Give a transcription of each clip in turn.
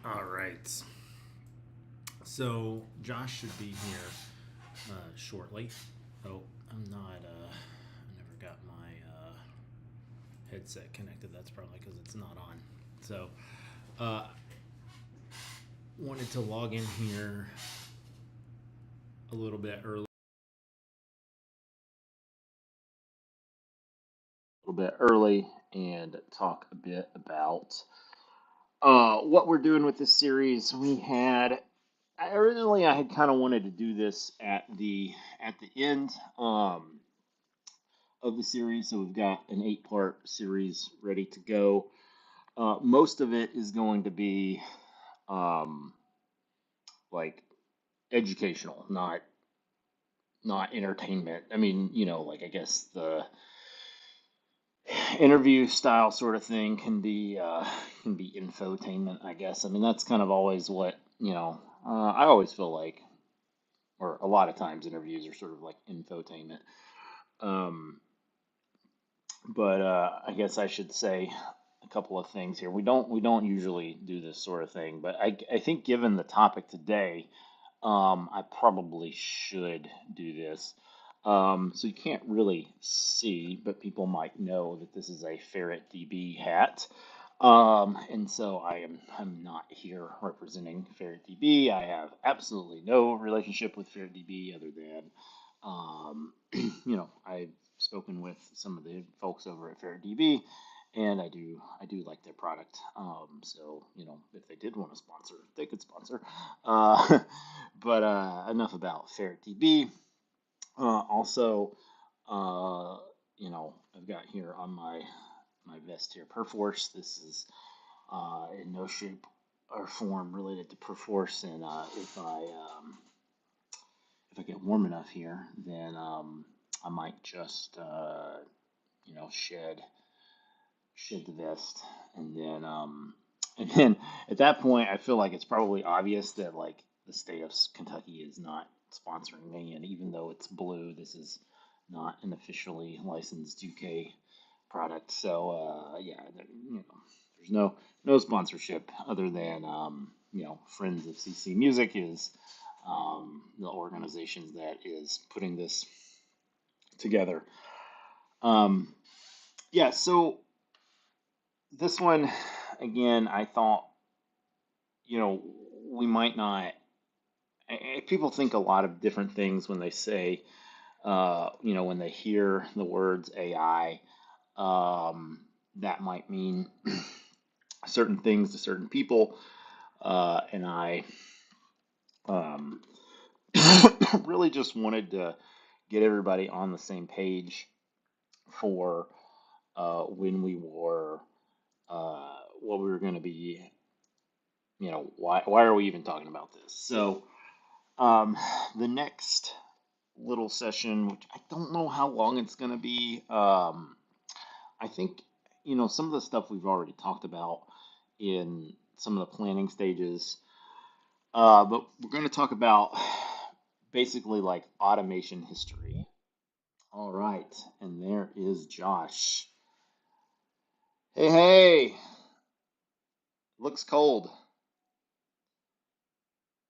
All right. So Josh should be here shortly. Oh, I'm not. I never got my headset connected. That's probably because it's not on. So, uh, wanted to log in here a little bit early. A little bit early and talk a bit about what we're doing with this series. Originally I had kind of wanted to do this at the end of the series, so we've got an 8-part series ready to go. Most of it is going to be um, like educational, not entertainment. I mean, like I guess the interview style sort of thing can be infotainment, I guess. I mean, that's kind of always what, I always feel like, or a lot of times interviews are sort of like infotainment. Um, but I guess I should say a couple of things here. We don't usually do this sort of thing, but I think given the topic today, I probably should do this. So you can't really see, but people might know that this is a Ferret DB hat. And so I'm not here representing Ferret DB. I have absolutely no relationship with Ferret DB other than I've spoken with some of the folks over at Ferret DB, and I do like their product. So if they did want to sponsor, they could sponsor. Uh, but enough about Ferret DB. Also, uh, I've got here on my vest here Perforce. This is in no shape or form related to Perforce, and if I get warm enough here, then I might just shed the vest, and then and then at that point, I feel like it's probably obvious that like the state of Kentucky is not sponsoring me, and even though it's blue, this is not an officially licensed UK product. So yeah, there's no sponsorship other than Friends of CC Music is the organization that is putting this together. Um, yeah, so this one again, I thought you know we might not. People think a lot of different things when they say, when they hear the words AI. That might mean certain things to certain people, and I um, really just wanted to get everybody on the same page for when we were what we were going to be. Why are we even talking about this? So the next little session, which I don't know how long it's going to be. I think some of the stuff we've already talked about in some of the planning stages. But we're going to talk about basically like automation history. All right, and there is Josh. Hey, hey, looks cold.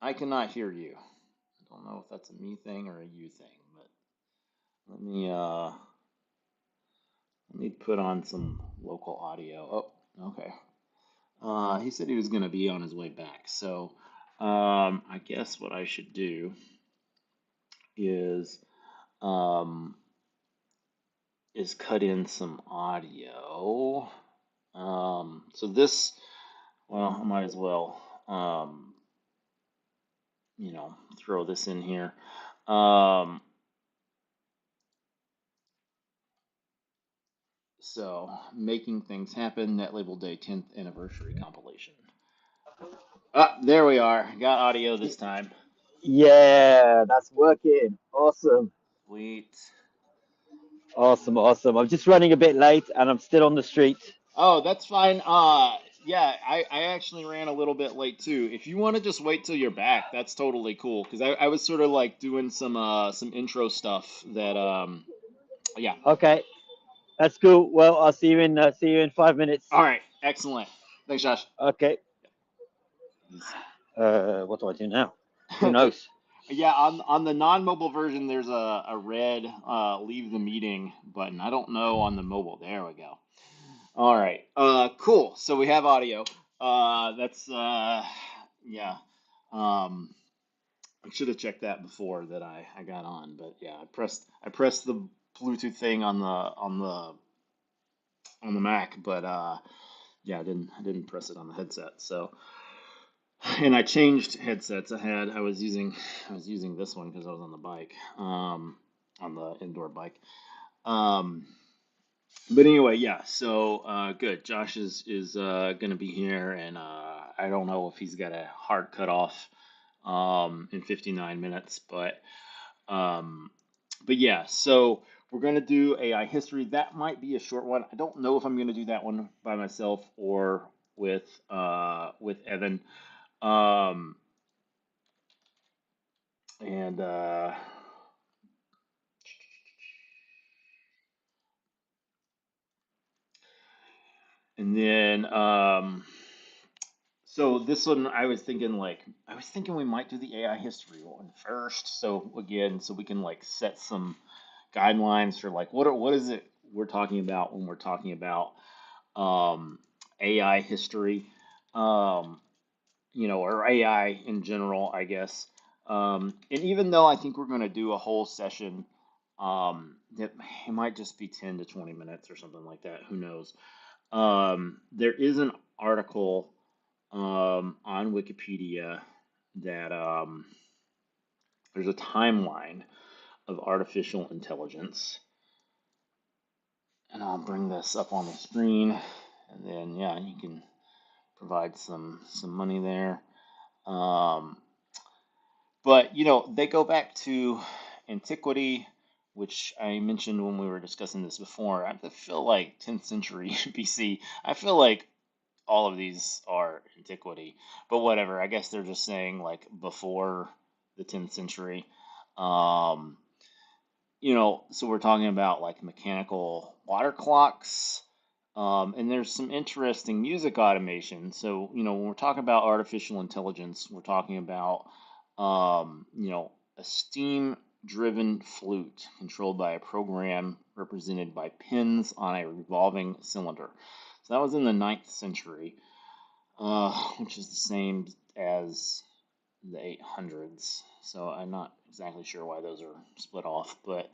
I cannot hear you. I don't know if that's a me thing or a you thing, but let me uh let me put on some local audio. Oh, okay. He said he was going to be on his way back, so I guess what I should do is um cut in some audio. So this, well, I might as well, throw this in here. Um, so making things happen, Net Label Day 10th anniversary compilation. Ah, there we are. Got audio this time. Yeah, that's working. Awesome. Sweet. Awesome. Awesome. I'm just running a bit late and I'm still on the street. Oh, that's fine. Yeah, I actually ran a little bit late too. If you want to just wait till you're back, that's totally cool. Because I was sort of like doing some intro stuff that yeah. Okay, that's cool. Well, I'll see you in 5 minutes. All right, excellent. Thanks, Josh. Okay. Is What do I do now? Who knows? yeah, on the non-mobile version, there's a red leave the meeting button. I don't know on the mobile. There we go. All right. Cool. So we have audio. That's yeah. Um, I should have checked that before that I got on, but yeah, I pressed the Bluetooth thing on the Mac, but yeah, I didn't press it on the headset. So and I changed headsets. I was using this one because I was on the bike, on the indoor bike. Um, but anyway, yeah. So good. Josh is gonna be here, and I don't know if he's got a hard cutoff in 59 minutes, um, but yeah. So we're gonna do AI history. That might be a short one. I don't know if I'm gonna do that one by myself or with Evan. Um, and and then so this one I was thinking we might do the AI history one first. So again, so we can like set some guidelines for like what is it we're talking about when we're talking about um, AI history, um, or AI in general, I guess. And even though I think we're going to do a whole session, that it might just be 10 to 20 minutes or something like that. Who knows? There is an article on Wikipedia that there's a timeline of artificial intelligence, and I'll bring this up on the screen, and then yeah, you can provide some money there. Um, but they go back to antiquity, which I mentioned when we were discussing this before. I feel like 10th century BC. I feel like all of these are antiquity, but whatever. I guess they're just saying like before the 10th century. Um, so we're talking about like mechanical water clocks, and there's some interesting music automation. So, when we're talking about artificial intelligence, we're talking about, a steam-driven flute controlled by a program represented by pins on a revolving cylinder. So that was in the ninth century, which is the same as the 800s. So I'm not exactly sure why those are split off, but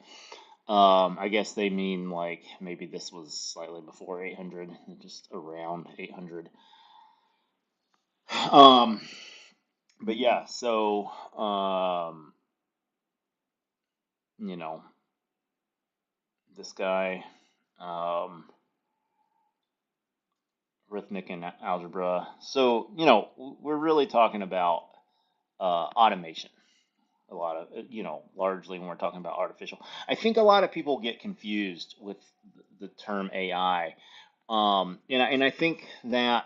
I guess they mean like maybe this was slightly before 800, just around 800. Um, but yeah, so you know, this guy, um, rhythmic and algebra. So we're really talking about automation. A lot of largely when we're talking about artificial. I think a lot of people get confused with the term AI, and I think that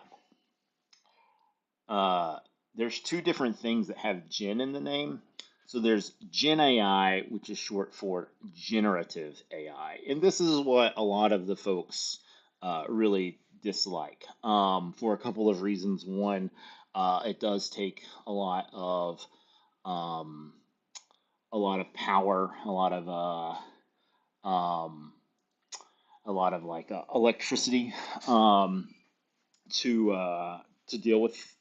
uh, there's two different things that have gen in the name. So there's Gen AI, which is short for generative AI, and this is what a lot of the folks really dislike for a couple of reasons. One, it does take um, a lot of power, um, a lot of like electricity um, to deal with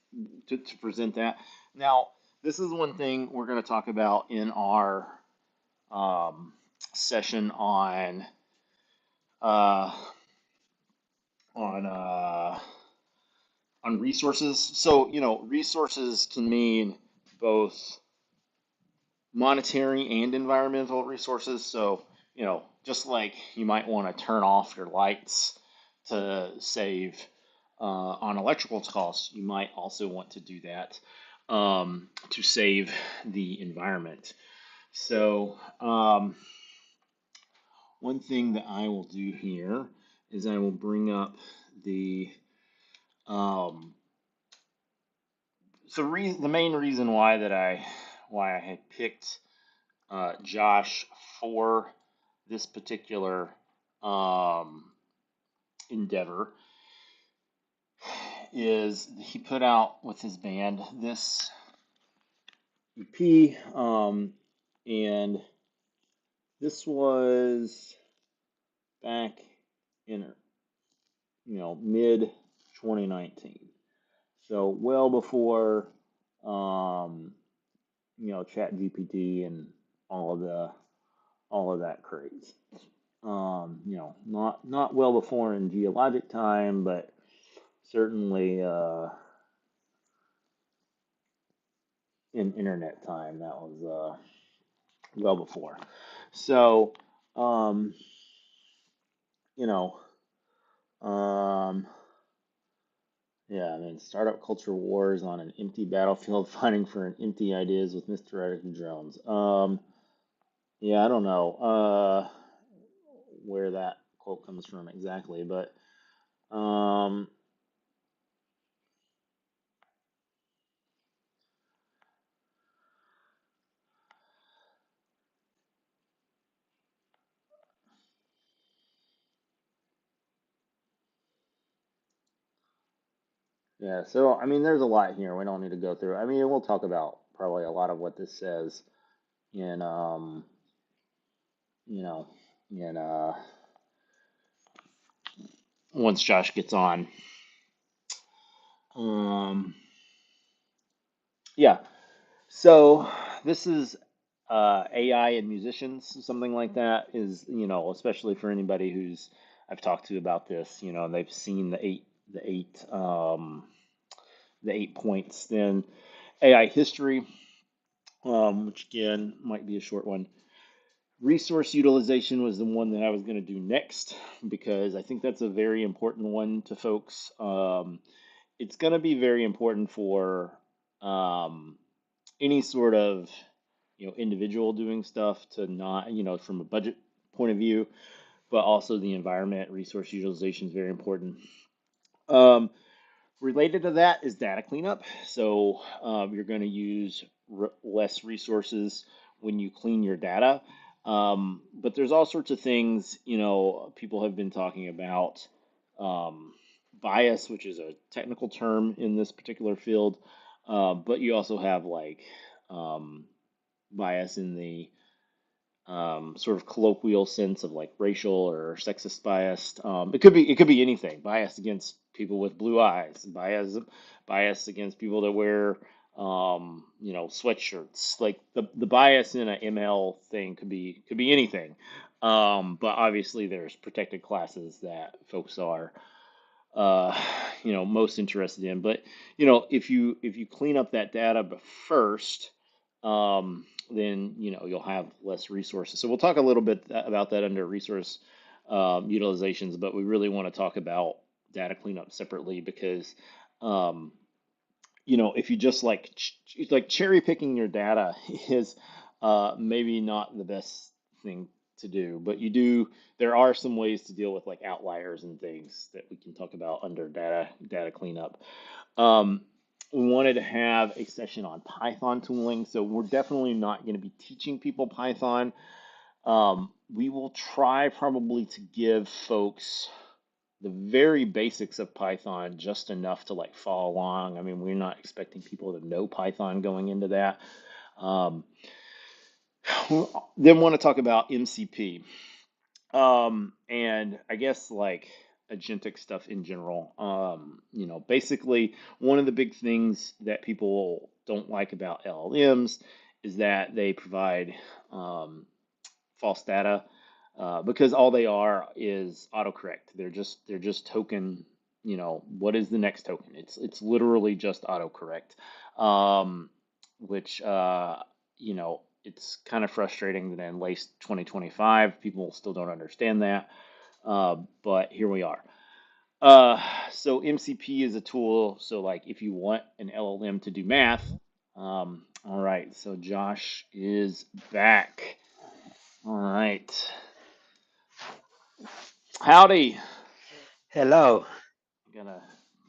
to present that. Now, this is one thing we're going to talk about in our um, session uh, on uh, on resources. So resources can mean both monetary and environmental resources. So, just like you might want to turn off your lights to save on electrical costs, you might also want to do that to save the environment. So, one thing that I will do here is I will bring up the um, the main reason why I had picked Josh for this particular um, endeavor is he put out with his band this EP, and this was back in mid 2019, so well before um, Chat GPT and all of the all of that craze. Not well before in geologic time, but certainly in internet time. That was well before. So, um, you know, um, yeah, I mean, startup culture wars on an empty battlefield, fighting for an empty ideas with misdirected drones. Yeah, I don't know where that quote comes from exactly, but um, yeah. So, I mean, there's a lot here. We don't need to go through. I mean, we'll talk about probably a lot of what this says in you know, in once Josh gets on. Um, yeah. So this is AI and musicians, something like that is, especially for anybody who's I've talked to about this, they've seen the eight, the 8 points. Then AI history, which again might be a short one. Resource utilization was the one that I was going to do next because I think that's a very important one to folks. It's going to be very important for um, any sort of individual doing stuff to not from a budget point of view, but also the environment resource utilization is very important. Um, Related to that is data cleanup. So you're going to use less resources when you clean your data. But there's all sorts of things, people have been talking about um, bias, which is a technical term in this particular field. But you also have like um, bias in the sort of colloquial sense of like racial or sexist biased. It could be anything. Biased against people with blue eyes. Bias against people that wear sweatshirts. Like the bias in an ML thing could be anything. But obviously there's protected classes that folks are uh, most interested in. But if you clean up that data first, then you'll have less resources. So we'll talk a little bit about that under resource utilizations, but we really want to talk about data cleanup separately because um, if you just like cherry picking your data is maybe not the best thing to do, but there are some ways to deal with like outliers and things that we can talk about under data cleanup. Um, we wanted to have a session on Python tooling, so we're definitely not going to be teaching people Python. We will try probably to give folks the very basics of Python, just enough to like follow along. I mean, we're not expecting people to know Python going into that. Um, then want to talk about MCP, and I guess like agentic stuff in general. Basically, one of the big things that people don't like about LLMs is that they provide um, false data because all they are is autocorrect. They're just token. What is the next token? It's literally just autocorrect, which it's kind of frustrating that in late 2025 people still don't understand that. But here we are. Uh, so MCP is a tool. So like if you want an LLM to do math, all right. So Josh is back. All right. Howdy. Hello. Gotta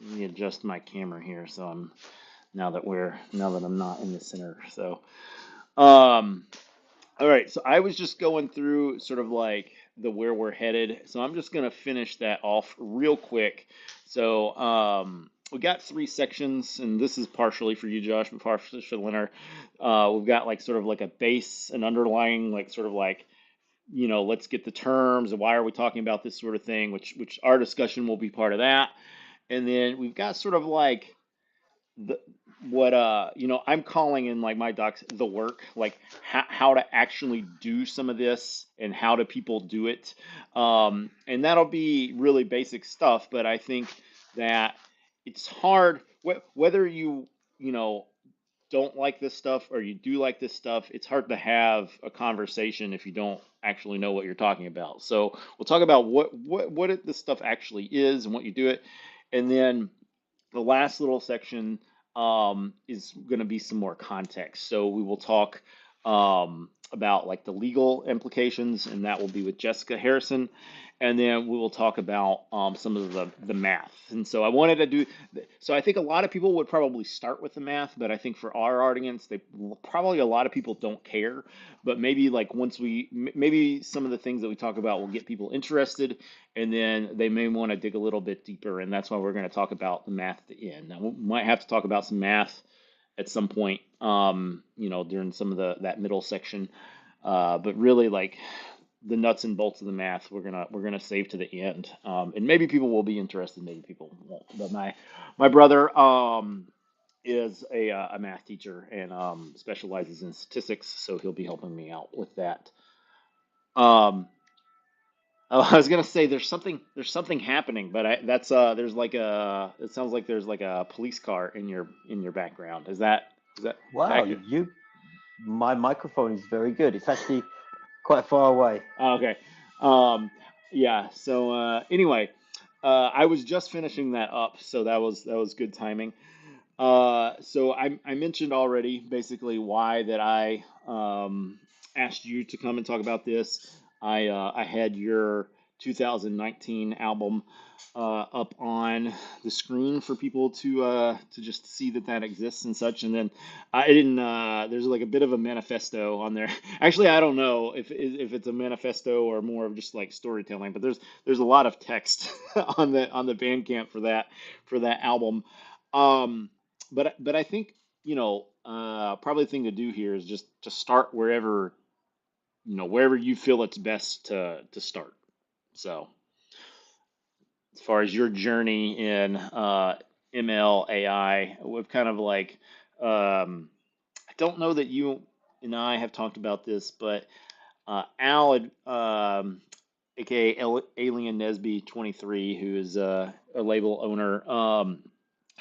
Let me adjust my camera here so I'm now that I'm not in the center. So um all right, so I was just going through sort of like the where we're headed. So I'm just gonna finish that off real quick. So we got three sections, and this is partially for you, Josh, but partially for Leonard. We've got like sort of like a base, an underlying, like sort of like, let's get the terms and why are we talking about this sort of thing, which our discussion will be part of that. And then we've got sort of like the what I'm calling in like my docs the work, like how to actually do some of this and how do people do it. And that'll be really basic stuff, but I think that it's hard whether you know don't like this stuff or you do like this stuff. It's hard to have a conversation if you don't actually know what you're talking about. So we'll talk about what this stuff actually is and what you do it, and then the last little section is going to be some more context. So we will talk about like the legal implications, and that will be with Jessica Harrison. And then we will talk about some of the math. And so I wanted to do, so I think a lot of people would probably start with the math, but I think for our audience, probably a lot of people don't care. But maybe like once maybe some of the things that we talk about will get people interested, and then they may want to dig a little bit deeper, and that's why we're going to talk about the math at the end. Now, we might have to talk about some math at some point, during some of that middle section, but really like the nuts and bolts of the math, we're gonna save to the end, and maybe people will be interested, maybe people won't. But my brother is a math teacher and specializes in statistics, so he'll be helping me out with that. Um, Oh, I was gonna say there's something happening, but there's like it sounds like there's like a police car in your background. Is that Wow, accurate? my microphone is very good. It's actually quite far away. Oh, okay. Um, yeah. So anyway, I was just finishing that up, so that was good timing. So I mentioned already basically why that I asked you to come and talk about this. I had your 2019 album up on the screen for people to just see that exists and such. And then I didn't. There's like a bit of a manifesto on there. Actually, I don't know if it's a manifesto or more of just like storytelling. But there's a lot of text on the Bandcamp for that album. Um, but I think probably the thing to do here is just to start wherever you feel it's best to start. So as far as your journey in ML AI, we've kind of like I don't know that you and I have talked about this, but Al, aka Alien Nesby 23, who is a label owner,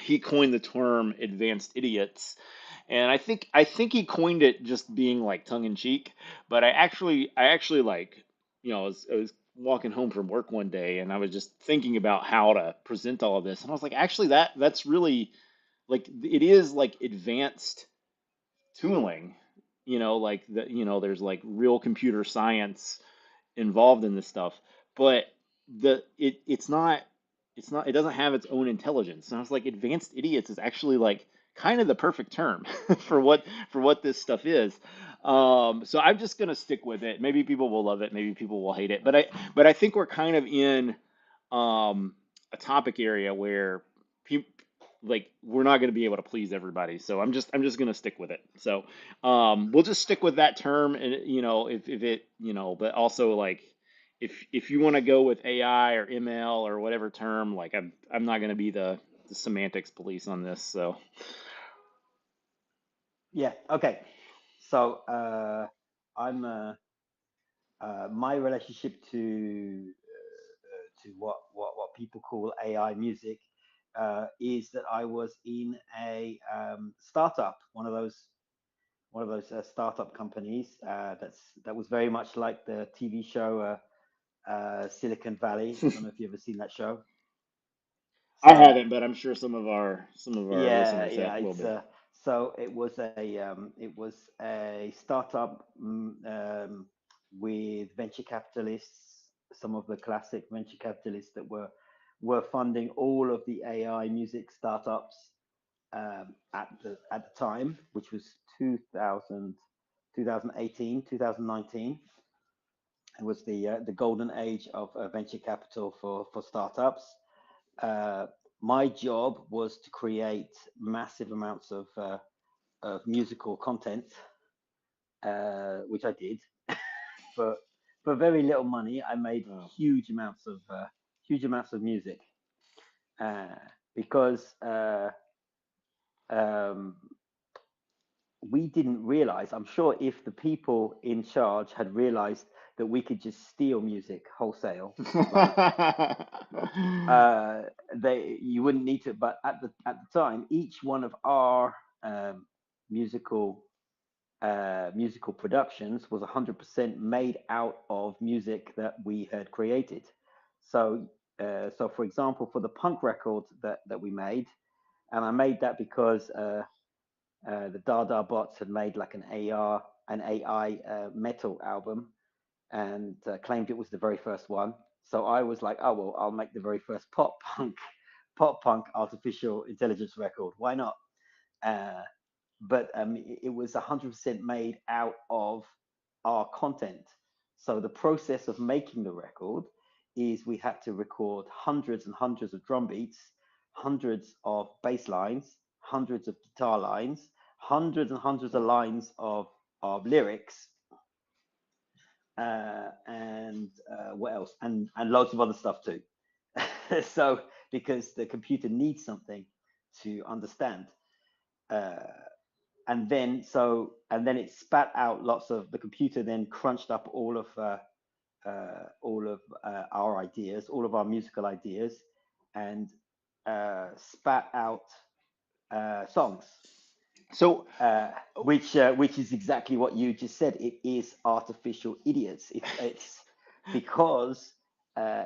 he coined the term "advanced idiots," and I think he coined it just being like tongue in cheek. But I actually like, I was walking home from work one day, and I was just thinking about how to present all of this, and I was like, actually, that's really like it is like advanced tooling, like there's like real computer science involved in this stuff, but it's not it doesn't have its own intelligence. And I was like, advanced idiots is actually like kind of the perfect term for what this stuff is. So I'm just gonna stick with it. Maybe people will love it, maybe people will hate it, but I think we're kind of in a topic area where people like we're not going to be able to please everybody. So I'm just going to stick with it. So we'll just stick with that term, and if it, but also like if you want to go with AI or ML or whatever term, like I'm not going to be the semantics police on this. So Yeah, okay. So I'm my relationship to what people call AI music is that I was in a startup, one of those startup companies that was very much like the TV show Silicon Valley. I don't know if you've ever seen that show. I So haven't, but I'm sure some of our yeah, listeners yeah, have will it's be. so it was a startup with venture capitalists, some of the classic venture capitalists that were funding all of the AI music startups at the time, which was 2000, 2018, 2019. It was the golden age of venture capital for startups. Uh, my job was to create massive amounts of musical content, which I did for for very little money. I made Oh. huge amounts of music uh, because um, we didn't realize. I'm sure if the people in charge had realized that we could just steal music wholesale, right? Uh, they you wouldn't need to. But at the time, each one of our um, musical musical productions was 100% made out of music that we had created. So, so for example, for the punk record that we made, and I made that because the Dada Bots had made like an AI metal album, and claimed it was the very first one. So I was like, oh well, I'll make the very first pop punk artificial intelligence record. Why not? Uh, but it was 100% made out of our content. So the process of making the record is we had to record hundreds and hundreds of drum beats, hundreds of bass lines, hundreds of guitar lines, hundreds and hundreds of lines of lyrics, and what else? And loads of other stuff too. So because the computer needs something to understand. Uh, and then it spat out lots of the computer then crunched up all of our ideas, all of our musical ideas, and spat out songs, So, which is exactly what you just said. It is artificial idiots. It's because uh,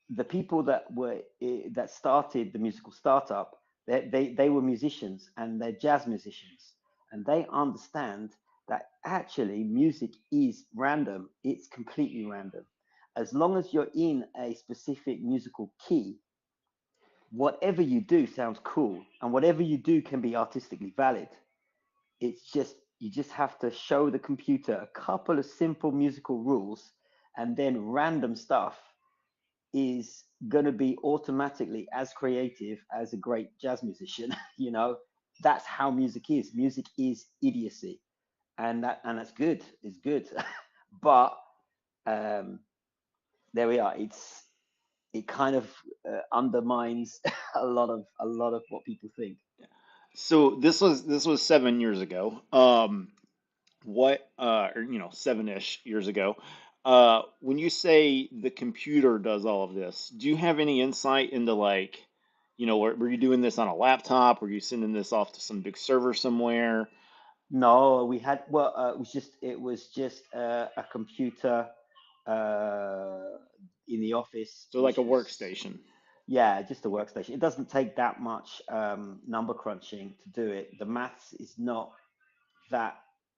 the people that started the musical startup, they were musicians and they're jazz musicians, and they understand that actually music is random. It's completely random. As long as you're in a specific musical key, whatever you do sounds cool, and whatever you do can be artistically valid. It's just you just have to show the computer a couple of simple musical rules, and then random stuff is going to be automatically as creative as a great jazz musician. You know, that's how music is. Music is idiocy, and that's good. It's good, but um, there we are. It kind of undermines a lot of what people think. so this was 7 years ago. What or 7-ish years ago. When you say the computer does all of this, do you have any insight into like, were you doing this on a laptop? Were you sending this off to some big server somewhere? No, we had well, it was just a computer in the office, So like a which was workstation. yeah, just a workstation. It doesn't take that much number crunching to do it. The maths is not that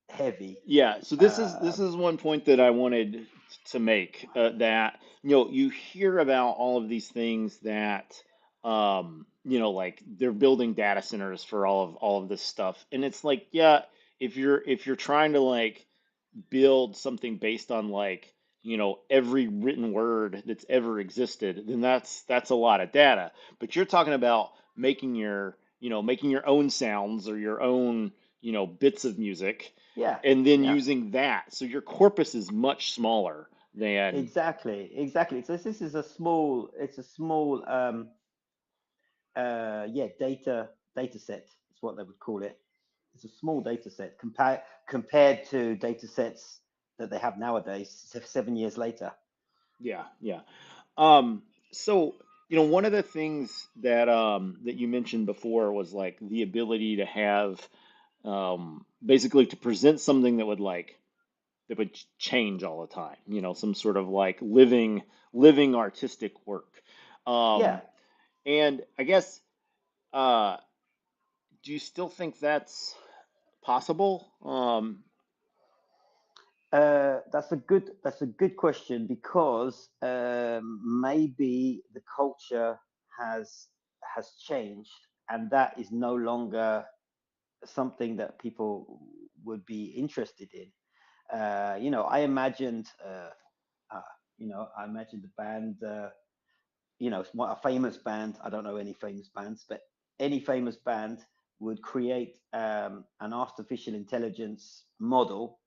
heavy. Yeah, so this is Uh, this is one point that I wanted to make, that you hear about all of these things that like they're building data centers for all of this stuff, and it's like, yeah, if you're trying to like build something based on like every written word that's ever existed, then that's a lot of data. But you're talking about making your own sounds or your own bits of music, yeah, and then yeah, using that, so your corpus is much smaller than. exactly, exactly. So this is a small, it's a small, yeah, data set. Is what they would call it. It's a small data set compared to data sets that they have nowadays, 7 years later. Yeah, yeah. So, one of the things that you mentioned before was like the ability to have, basically to present something that would change all the time, some sort of like living artistic work. Yeah, And I guess, uh, do you still think that's possible? that's a good question because maybe the culture has has changed, and that is no longer something that people would be interested in. You know, I imagined, uh, I imagined the band. a famous band. I don't know any famous bands, but any famous band would create an artificial intelligence model,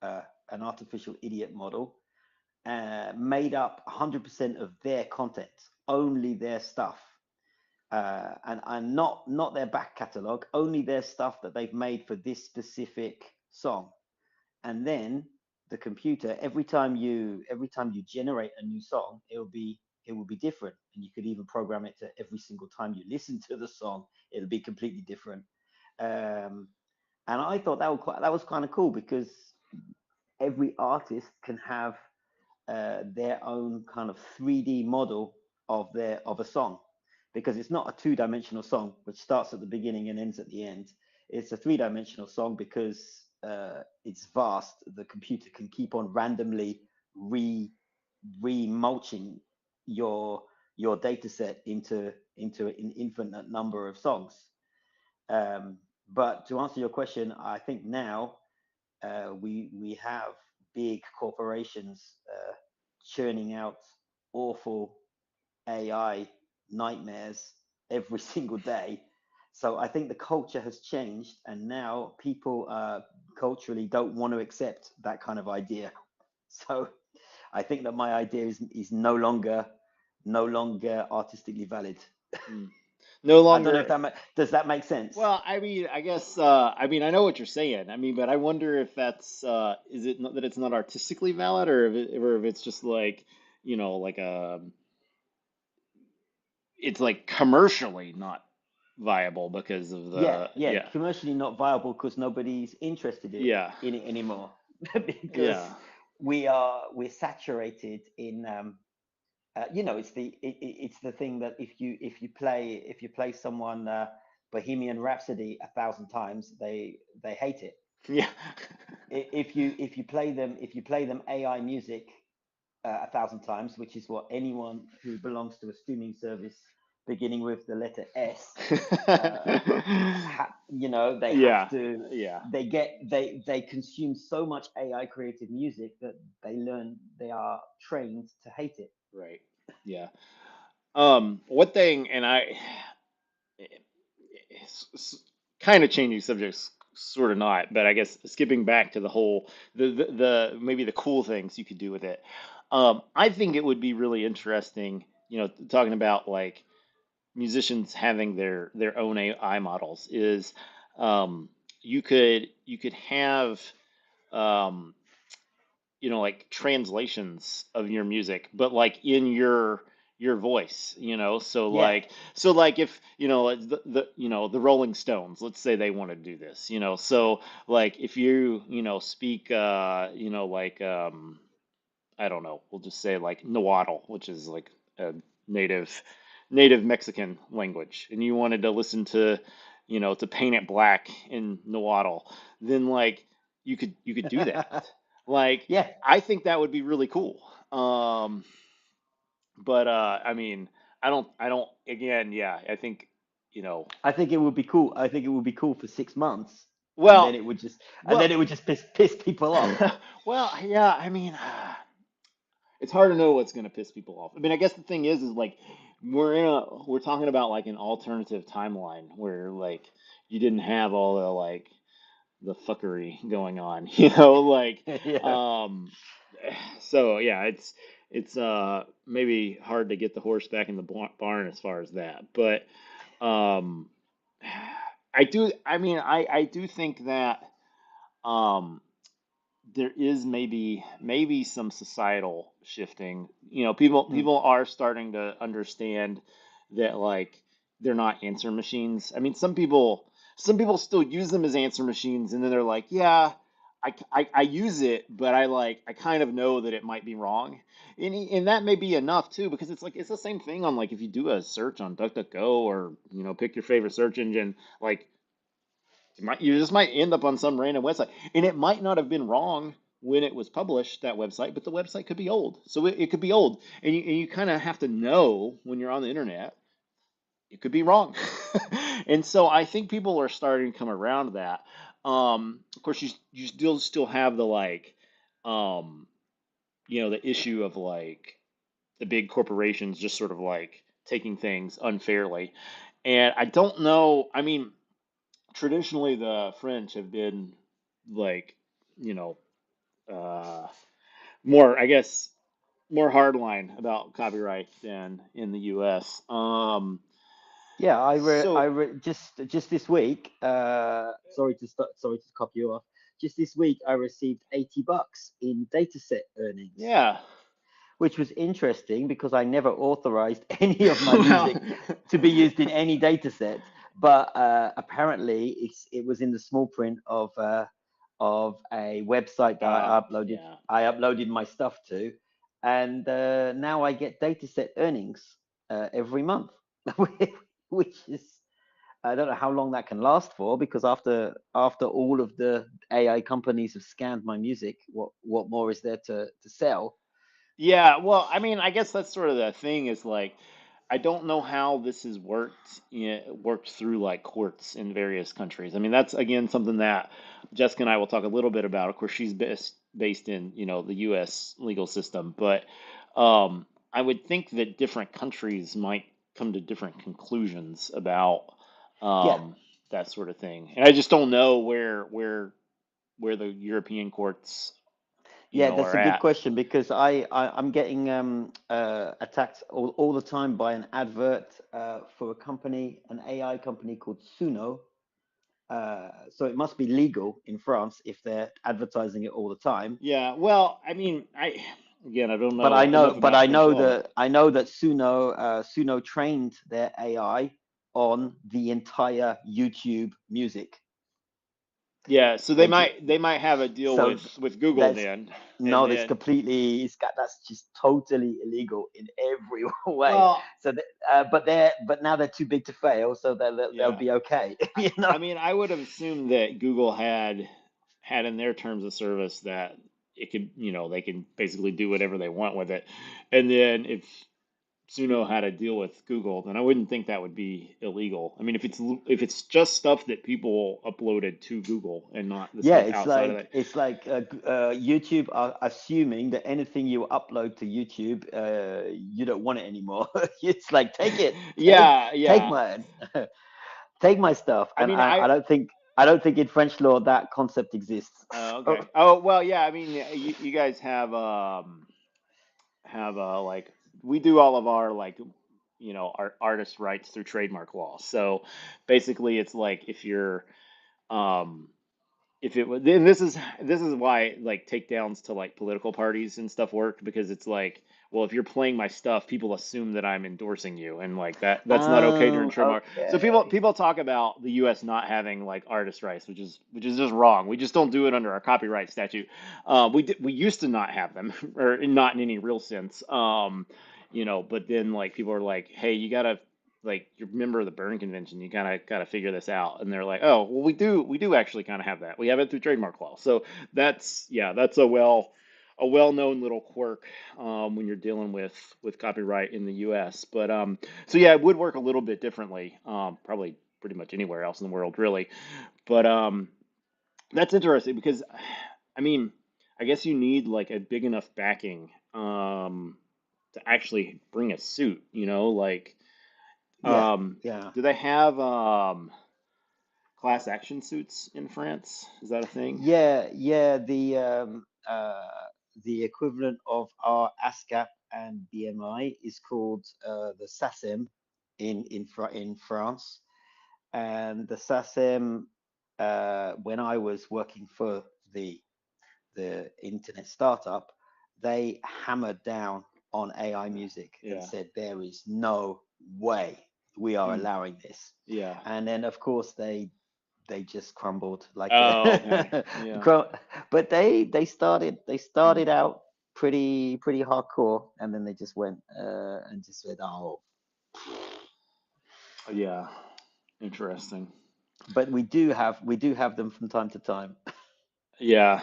uh, an artificial idiot model, made up 100% of their content, only their stuff, and not their back catalog, only their stuff that they've made for this specific song. And then the computer, every time you generate a new song, it will be different, and you could even program it to every single time you listen to the song, it'll be completely different. Um, and I thought that was kind of cool because every artist can have their own kind of 3D model of a song, because it's not a two-dimensional song which starts at the beginning and ends at the end. It's a three-dimensional song because it's vast. The computer can keep on randomly re remulching your your data set into an infinite number of songs. Um, but to answer your question, I think now we have big corporations churning out awful AI nightmares every single day. So I think the culture has changed, and now people culturally don't want to accept that kind of idea. So I think that my idea is no longer artistically valid. Hmm. No I don't know if longer. does that make sense? Well, I mean, I guess, I mean, I know what you're saying. I mean, but I wonder if that's, is it not, that it's not artistically valid, or if it's just like, like it's like commercially not viable because of Yeah, the, yeah, yeah, commercially not viable because nobody's interested yeah, in it anymore. yeah, Because we're saturated in it's the thing that if you play someone Bohemian Rhapsody 1,000 times, they hate it. yeah. If you play them AI music 1,000 times, which is what anyone who belongs to a streaming service beginning with the letter S, uh, they have Yeah, to, yeah, they consume so much AI created music that they are trained to hate it. right. Yeah. One thing, and kind of changing subjects, sort of not, but I guess skipping back to the whole, the maybe the cool things you could do with it. I think it would be really interesting, talking about like musicians having their own AI models is, you could have, um, like translations of your music, but like in your voice, Yeah. so like if, like the Rolling Stones, let's say they want to do this, so like if you, speak, like, I don't know, we'll just say like Nahuatl, which is like a native native Mexican language, and you wanted to listen to, to Paint It Black in Nahuatl, then like you could do that. Like, Yeah, I think that would be really cool. But I mean, I don't again, yeah, I think, you know, I think it would be cool. I think it would be cool for 6 months, and then well, it would just and well, then it would just piss people off. well, yeah, I mean, it's hard to know what's going to piss people off. I mean, I guess the thing is like we're talking about like an alternative timeline where like you didn't have all the like the fuckery going on, like, Yeah. um, so yeah, it's maybe hard to get the horse back in the barn as far as that, but um, I mean, I do think that um there is maybe some societal shifting. People Hmm. people are starting to understand that like they're not answer machines. I mean, some people still use them as answer machines, and then they're like, yeah, I use it, but I kind of know that it might be wrong, and that may be enough too, because it's like it's the same thing on like if you do a search on DuckDuckGo, or pick your favorite search engine, like you just might end up on some random website, and it might not have been wrong when it was published, that website, but the website could be old. So it could be old, and you kind of have to know when you're on the internet, it could be wrong. And so I think people are starting to come around to that. Of course, you still have the like, um, the issue of like, the big corporations just sort of like taking things unfairly. And I don't know. I mean, traditionally the French have been like, you know, uh, more, I guess, more hardline about copyright than in the U.S. Yeah, So just this week. Sorry to cut you off. Just this week, I received $80 in dataset earnings, yeah, which was interesting because I never authorized any of my well, music to be used in any data set. But apparently, it was in the small print of a website that yeah. I uploaded my stuff to, and now I get data set earnings every month, which is I don't know how long that can last for because after all of the AI companies have scanned my music, what more is there to sell? Yeah, well, I mean, I guess that's sort of the thing is like, I don't know how this has worked through like courts in various countries. I mean, that's again something that Jessica and I will talk a little bit about. Of course, she's based in, the U.S. legal system, but I would think that different countries might come to different conclusions about Yeah, that sort of thing. And I just don't know where the European courts, yeah, that's are a good at. question because I'm getting attacked all the time by an advert for a company, an AI company called Suno. So it must be legal in France if they're advertising it all the time. Yeah, well, I mean, I don't But know enough but about French law, but I know that Suno trained their AI on the entire YouTube music. yeah, so they They might they might have a deal so with Google that's then, and no, that's then completely that's just totally illegal in every way. well, So but now they're too big to fail, so they'll yeah, be okay. I, You know? I mean, I would have assumed that Google had in their terms of service that it could, they can basically do whatever they want with it, and then if Suno had a deal with Google, then I wouldn't think that would be illegal. I mean, if it's just stuff that people uploaded to Google and not the Yeah, stuff outside of that. it's like YouTube are assuming that anything you upload to YouTube, you don't want it anymore. It's like Yeah, take yeah. my take my stuff, I and mean, I I don't think in French law that concept exists. So, okay. Oh, well, yeah. I mean, you guys have like we do all of our like our artist rights through trademark law. So basically, it's like um if it was then this is why like takedowns to like political parties and stuff work because it's like, well, if you're playing my stuff, people assume that I'm endorsing you, and like that's not okay during oh, trademark. So okay. people talk about the US not having like artist rights, which is just wrong. We just don't do it under our copyright statute. We used to not have them or not in any real sense. But then like people are like, hey, you gotta, like, you're a member of the Berne Convention, you kind of gotta figure this out. And they're like, oh, well, we do actually kind of have that. We have it through trademark law. So that's a well-known little quirk when you're dealing with copyright in the U.S. But so yeah, it would work a little bit differently, probably pretty much anywhere else in the world, really. But that's interesting because, I mean, I guess you need like a big enough backing to actually bring a suit, like. Yeah, Um, yeah. do they have class action suits in France? Is that a thing? Yeah, the equivalent of our ASCAP and BMI is called the SACEM in France, and the SACEM when I was working for the internet startup, they hammered down on AI music and Yeah. said there is no way we are Hmm. allowing this. Yeah. And then of course they just crumbled like Oh, okay. Yeah. but they Hmm. started out pretty hardcore and then they just went and just said oh Yeah. Interesting. but we do have them from time to time. Yeah.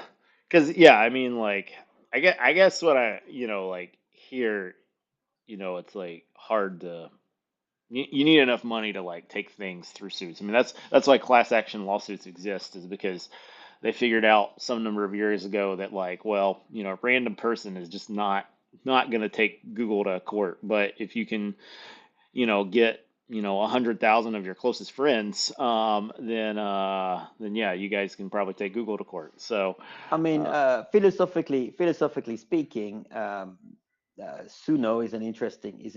Because yeah, I mean, like, I guess what like here, it's like hard to. You need enough money to like take things through suits. I mean, that's why class action lawsuits exist, is because they figured out some number of years ago that like, well, a random person is just not. not going to take Google to court. But if you can, get 100,000 of your closest friends, then yeah, you guys can probably take Google to court. So, I mean, uh, philosophically speaking, Suno is an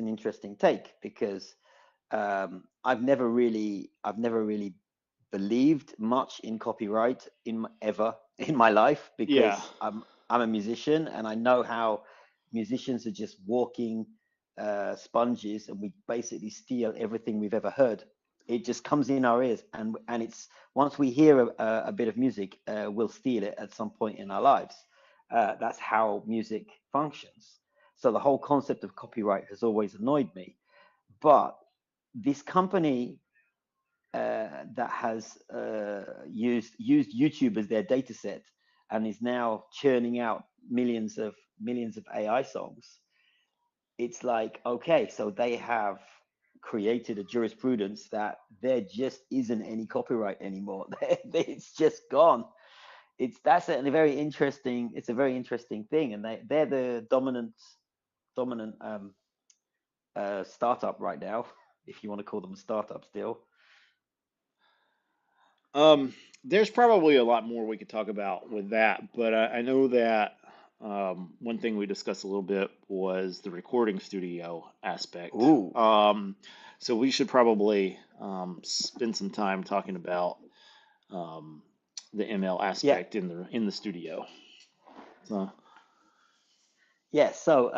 interesting take because I've never really believed much in copyright ever in my life yeah, because I'm a musician and I know how musicians are just walking sponges and we basically steal everything we've ever heard. It just comes in our ears and it's once we hear a bit of music, we'll steal it at some point in our lives. That's how music functions. So the whole concept of copyright has always annoyed me. But this company that has used YouTube as their data set and is now churning out millions of AI songs. It's like, okay, so they have created a jurisprudence that there just isn't any copyright anymore. It's just gone. That's a very interesting. It's a very interesting thing, and they're the dominant startup right now, if you want to call them a startup still. um, there's probably a lot more we could talk about with that, but I know that one thing we discussed a little bit was the recording studio aspect. Ooh, So we should probably spend some time talking about um, the ML yeah, aspect in the studio. So, yeah. So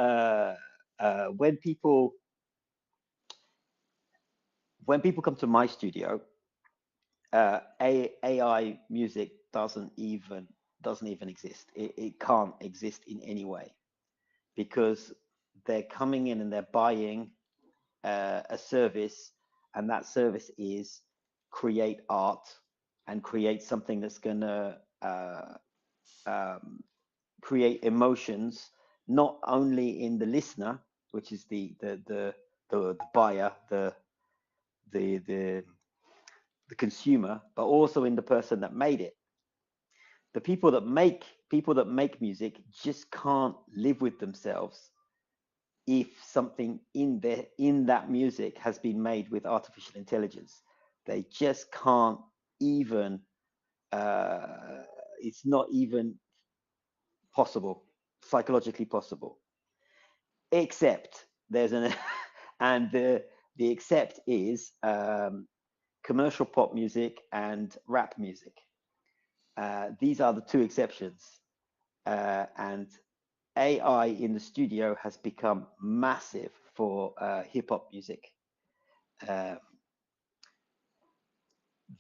when people come to my studio, AI music doesn't even exist. It can't exist in any way because they're coming in and they're buying a service, and that service is create art and create something that's gonna um, create emotions not only in the listener, which is the buyer, the the consumer, but also in the person that made it. The people that make music just can't live with themselves if something in that music has been made with artificial intelligence. They just can't even. Uh, it's not even possible, psychologically possible. Except there's an and the except is commercial pop music and rap music. These are the two exceptions. And AI in the studio has become massive for hip hop music. Uh,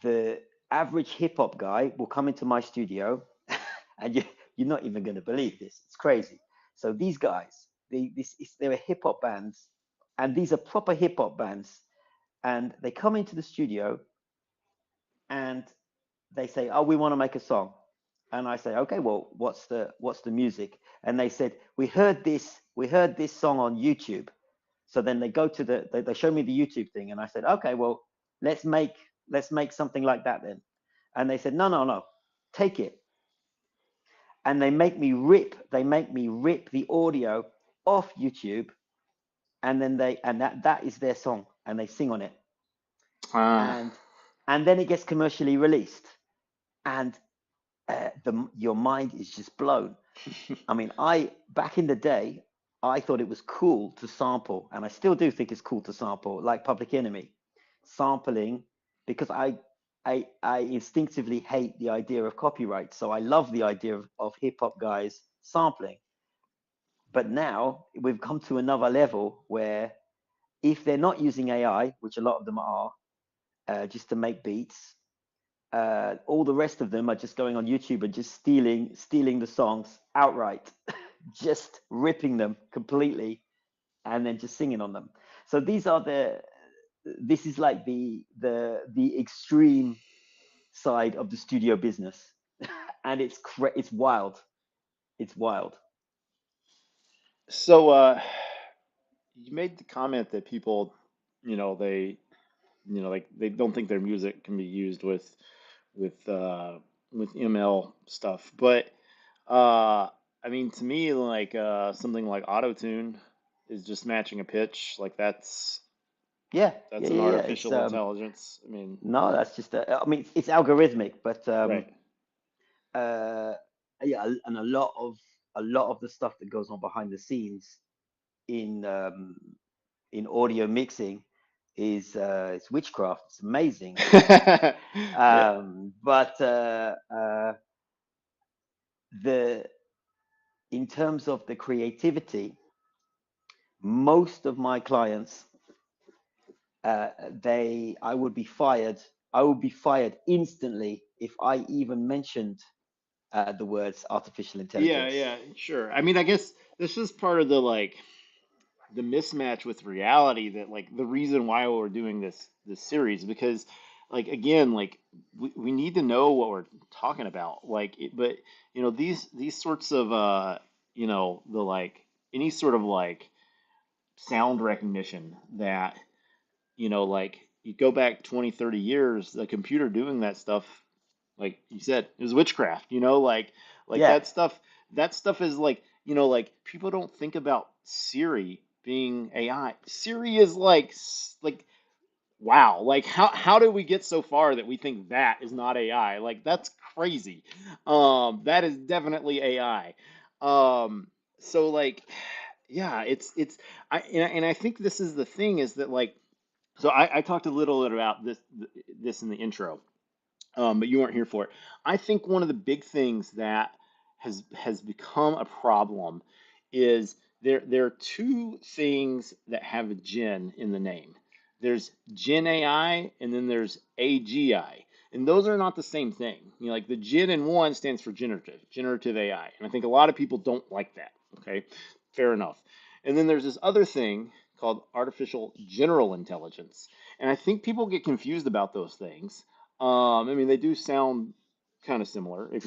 the average hip hop guy will come into my studio, and you're not even going to believe this. It's crazy. So these guys, they're hip hop bands, and these are proper hip hop bands, and they come into the studio and they say, "Oh, we want to make a song," and I say, "Okay, well, what's the music?" And they said, we heard this song on YouTube." So then they go to they show me the YouTube thing, and I said, "Okay, well, let's make let's make something like that then." And they said, "No, no, no, take it." And they make me rip the audio off YouTube, and then that is their song, and they sing on it, uh, and then it gets commercially released, and your mind is just blown. I mean, I back in the day, I thought it was cool to sample, and I still do think it's cool to sample, like Public Enemy, sampling, because I instinctively hate the idea of copyright. So I love the idea of hip hop guys sampling. But now we've come to another level where if they're not using AI, which a lot of them are, just to make beats, all the rest of them are just going on YouTube and just stealing the songs outright, just ripping them completely, and then just singing on them. So this is like the extreme side of the studio business, and it's wild. It's wild. so you made the comment that people, they, like they don't think their music can be used with with uh, with ML stuff, but. I mean, to me, like something like auto tune is just matching a pitch. Like Yeah, that's yeah, an yeah, yeah. It's artificial intelligence. I mean, no, that's just I mean, it's algorithmic, but right. uh, yeah, and a lot of the stuff that goes on behind the scenes in in audio mixing is it's witchcraft. It's amazing. Yeah. But the in terms of the creativity, most of my clients, they I would be fired. I would be fired instantly if I even mentioned the words artificial Yeah, intelligence. yeah, sure. I mean, I guess this is part of the like the mismatch with reality that like the reason why we're doing this series because like again like we need to know what we're talking about but these sorts of the like any sort of like sound recognition that like you go back 20, 30 years, the computer doing that stuff, like you said, it was witchcraft, like Yeah, that stuff is like, like people don't think about Siri being AI. Siri is like wow, like how did we get so far that we think that is not AI? Like that's crazy. That is definitely AI. So like yeah, it's and I think this is the thing is that like so I talked a little bit about this in the intro, but you weren't here for it. I think one of the big things that has become a problem is there are two things that have gen in the name. There's Gen AI and then there's AGI. And those are not the same thing. Like the gen in one stands for generative AI. And I think a lot of people don't like that. Okay, fair enough. And then there's this other thing called artificial general intelligence. And I think people get confused about those things. I mean, they do sound kind of similar if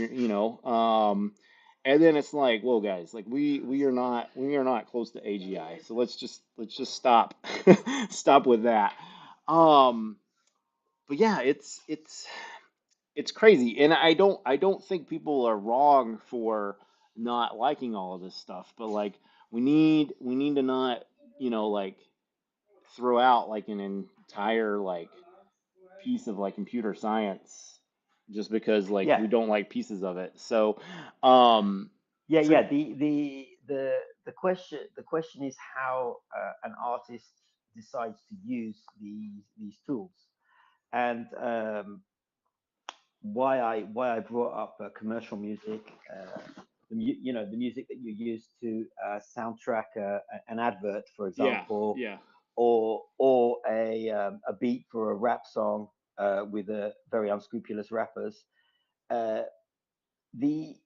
and then it's like, whoa, guys, like we are not close to AGI, so let's just stop stop with that. Um, but yeah, it's crazy, and I don't think people are wrong for not liking all of this stuff, but like we need to not like throw out like an entire like piece of like computer science just because like yeah, we don't like pieces of it. So, um, yeah, for yeah. The question is how an artist decides to use these tools, and why I brought up commercial music, you know, the music that you use to soundtrack an advert, for yeah, example, yeah, or a beat for a rap song with very unscrupulous rappers. Uh, the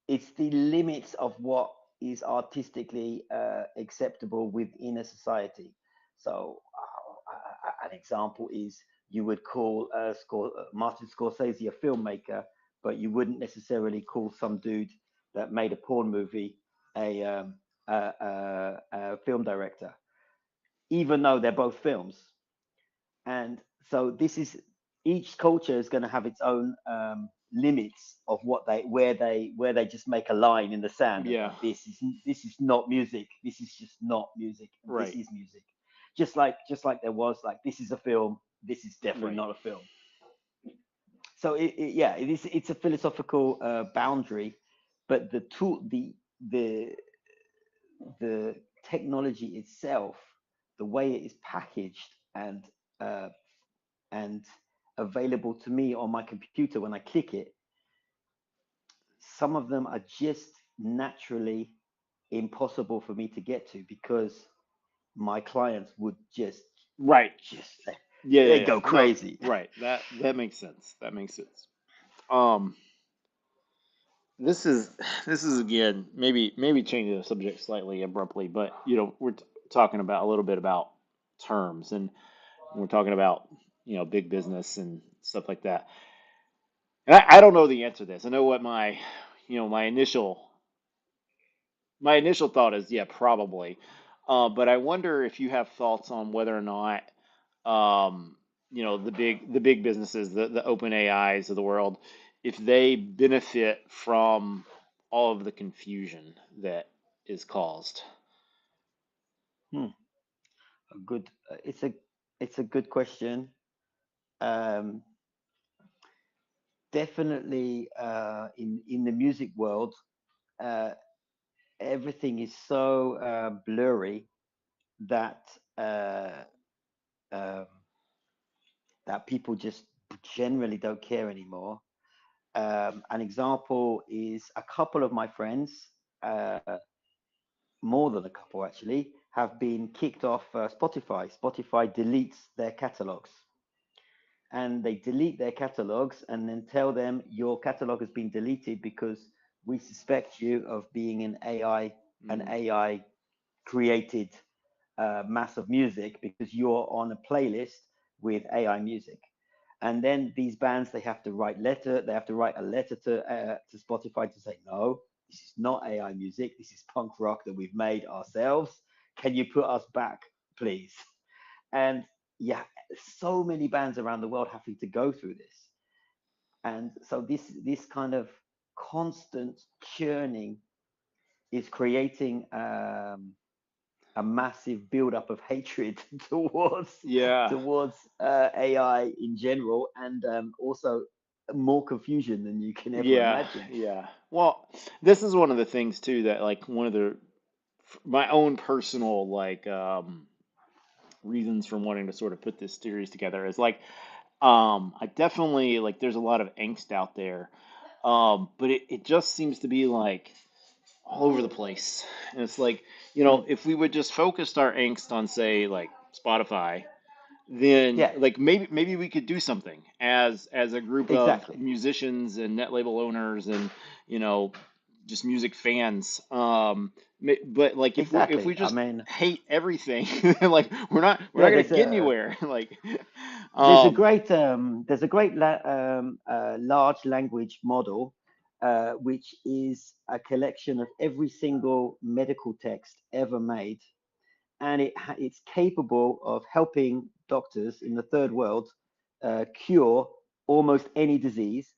it's the limits of what is artistically acceptable within a society. So, an example is you would call Martin Scorsese a filmmaker, but you wouldn't necessarily call some dude that made a porn movie a, a film director, even though they're both films. And so this is each culture is going to have its own limits of what where they just make a line in the sand and yeah, go, this is not music, this is just not music, and this right, is music. Just like there was like this is a film, this is definitely right. not a film. So yeah, it's a philosophical boundary, but the the technology itself, the way it is packaged uh, and available to me on my computer when I click it, some of them are just naturally impossible for me to get to because my clients would Right. just Yeah, yeah, they yeah. go No, crazy. right. That makes sense. That makes sense. Um, this is this is again maybe changing the subject slightly abruptly, but we're talking about a little bit about terms and we're talking about big business and stuff like that. And I don't know the answer to this. I know what my initial thought is, yeah, probably. But I wonder if you have thoughts on whether or not, the big businesses, the open AIs of the world, if they benefit from. all of the confusion that is caused? Hmm. A good. It's a good question. Um, Definitely, in the music world, uh, everything is so blurry that uh, um, that people just generally don't care anymore. An example is a couple of my friends, uh, more than a couple actually, have been kicked off Spotify. Spotify deletes their catalogs, and they delete their catalogs and then tell them your catalog has been deleted because we suspect you of being an Mm, AI created mass of music because you're on a playlist with AI music. And then these bands, they have to write a letter to Spotify to say, no, this is not AI music. This is punk rock that we've made ourselves. Can you put us back, please? And yeah, so many bands around the world having to go through this. And so this kind of constant churning is creating a massive buildup of hatred towards yeah, AI in general, and also more confusion than you can ever yeah, imagine. yeah. Well, this is one of the things too that like one of the my own personal like reasons for wanting to sort of put this series together is like I definitely like there's a lot of angst out there. But it just seems to be like all over the place. And it's like, Mm. if we would just focused our angst on say like Spotify, then Yeah, like maybe we could do something as a group of exactly, musicians and net label owners and you know just music fans. But like if we exactly. I just mean, hate everything, like we're not yeah, gonna get anywhere. Like, um, there's a great large language model, which is a collection of every single medical text ever made, and it's capable of helping doctors in the third world cure almost any disease,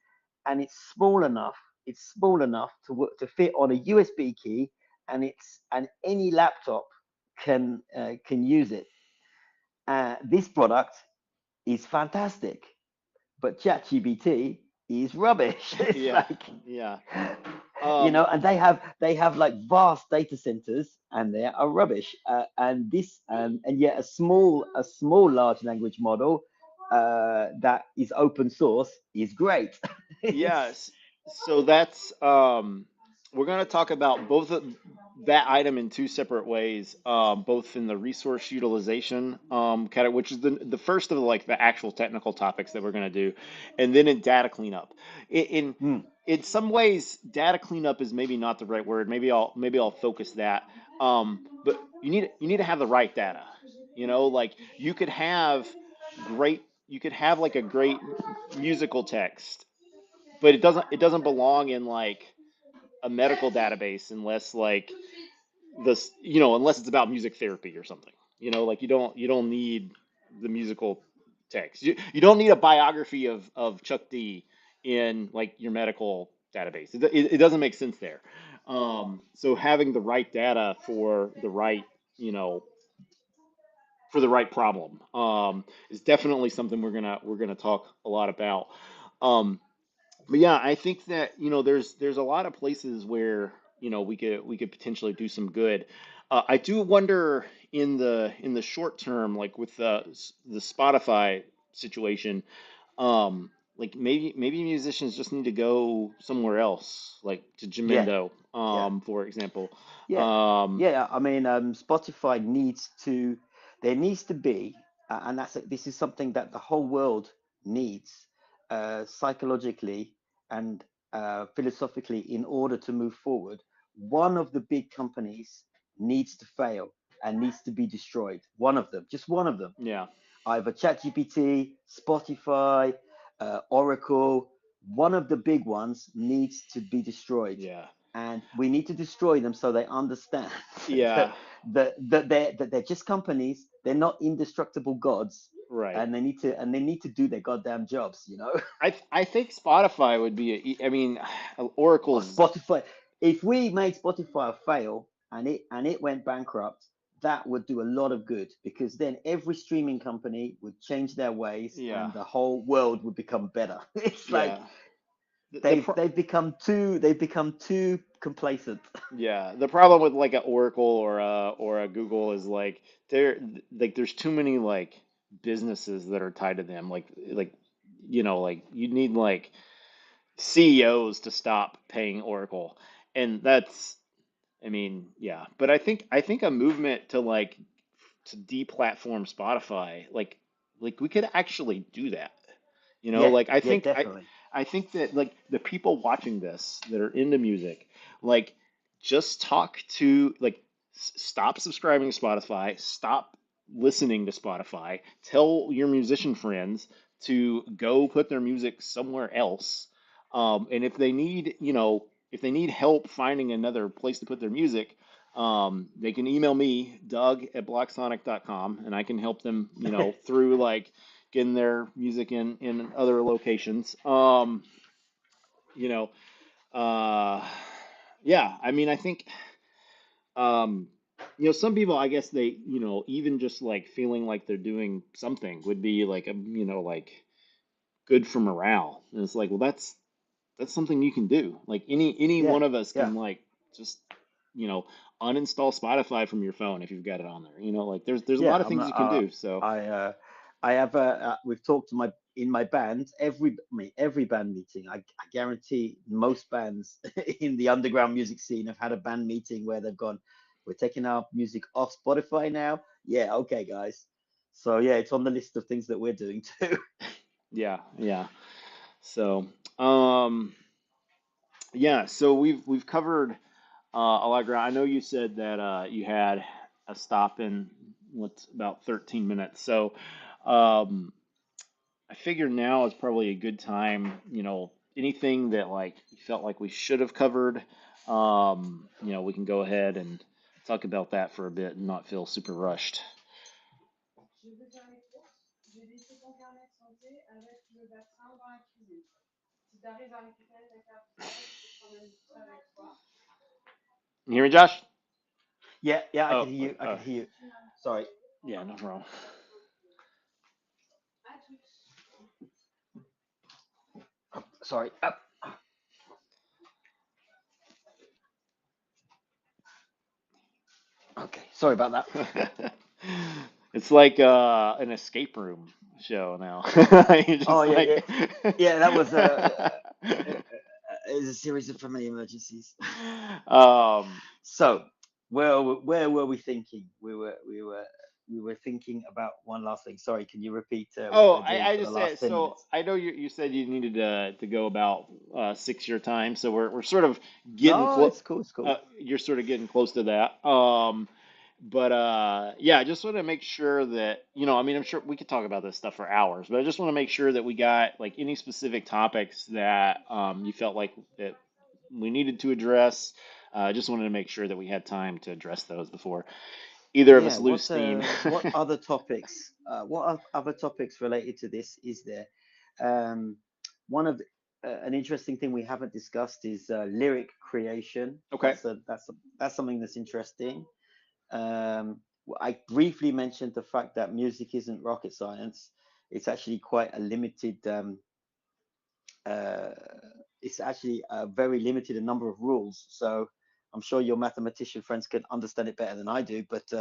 and it's small enough to fit on a USB key, and any laptop can use it. This product is fantastic, but ChatGPT is rubbish. It's yeah, like, yeah. and they have like vast data centers, and they are rubbish. And yet a small large language model that is open source is great. It's Yes. So that's we're going to talk about both of that item in two separate ways, both in the resource utilization kind of which is the first of like the actual technical topics that we're going to do, and then in data cleanup. mm, In some ways, data cleanup is maybe not the right word. Maybe I'll focus that. But you need to have the right data. Like you could have like a great musical text, but it doesn't belong in like a medical database unless like unless it's about music therapy or something. Like you don't need the musical text. You don't need a biography of Chuck D in like your medical database. It doesn't make sense there. So having the right data you know for the right problem is definitely something we're gonna talk a lot about. Um, but yeah, I think that there's a lot of places where we could potentially do some good. I do wonder in the short term, like with the Spotify situation, like maybe musicians just need to go somewhere else, like to yeah, Jamendo, yeah. for example. Yeah, Um, yeah. I mean, Spotify needs to. There needs to be, and this is something that the whole world needs, psychologically and philosophically, in order to move forward. One of the big companies needs to fail and needs to be destroyed. One of them, just one of them, yeah, either ChatGPT, Spotify, Oracle, one of the big ones needs to be destroyed. yeah, And we need to destroy them so they understand yeah, that they're just companies, they're not indestructible gods, right. and they need to do their goddamn jobs. I think Spotify would be I mean, Or Oracle's Spotify. if we made Spotify fail and it went bankrupt, that would do a lot of good because then every streaming company would change their ways Yeah, and the whole world would become better. It's like yeah. The pro they've become too complacent. Yeah, the problem with like a Oracle or a Google is like there like there's too many like businesses that are tied to them. Like like you need like CEOs to stop paying Oracle. And that's I mean, yeah. But I think a movement to like to deplatform Spotify, like we could actually do that. Yeah, Like I yeah, think I definitely. I think that like the people watching this that are into music, like just talk to like stop subscribing to Spotify, stop listening to Spotify, tell your musician friends to go put their music somewhere else. And if they need help finding another place to put their music, they can email me, Doug at blocksonic.com, and I can help them, through like getting their music in other locations. You know, uh, yeah, I mean, I think, um, some people, I guess they, even just like feeling like they're doing something would be like, like good for morale. And it's like, well, that's something you can do. Like any Yeah, one of us yeah. can like just you know uninstall Spotify from your phone if you've got it on there. Like there's a lot Yeah, of things you can do. So I I have we've talked to my in my band I mean every band meeting. I guarantee most bands in the underground music scene have had a band meeting where they've gone, we're taking our music off Spotify now. Yeah, okay, guys. So yeah, it's on the list of things that we're doing too. yeah, yeah. So um yeah, so we've covered a lot of ground. I know you said that you had a stop in what's about 13 minutes. So um I figure now is probably a good time, anything that like you felt like we should have covered, we can go ahead and talk about that for a bit and not feel super rushed. You hear me, Josh? Yeah, yeah, I Oh, can hear you. I can hear you. Sorry. yeah, no problem. Sorry. Okay. Sorry about that. It's like an escape room show now. You're Oh just yeah, yeah, like, yeah. That was is a series of family emergencies. um, So, where were we thinking? We were thinking about one last thing. Sorry, can you repeat what Oh, we're doing I for the just said last 10 so. minutes? I know you said you needed to go about 6 your time, so we're sort of getting No, close. it's cool. It's cool. You're sort of getting close to that. But yeah, I just want to make sure that I mean, I'm sure we could talk about this stuff for hours, but I just want to make sure that we got like any specific topics that you felt like that we needed to address. I just wanted to make sure that we had time to address those before either of Yeah. us lose steam. What other topics? Other topics related to this is there? Um, one of an interesting thing we haven't discussed is lyric creation. Okay. That's something that's interesting. I briefly mentioned the fact that music isn't rocket science. It's actually quite a limited. Uh, it's actually a very limited a number of rules. So I'm sure your mathematician friends can understand it better than I do. But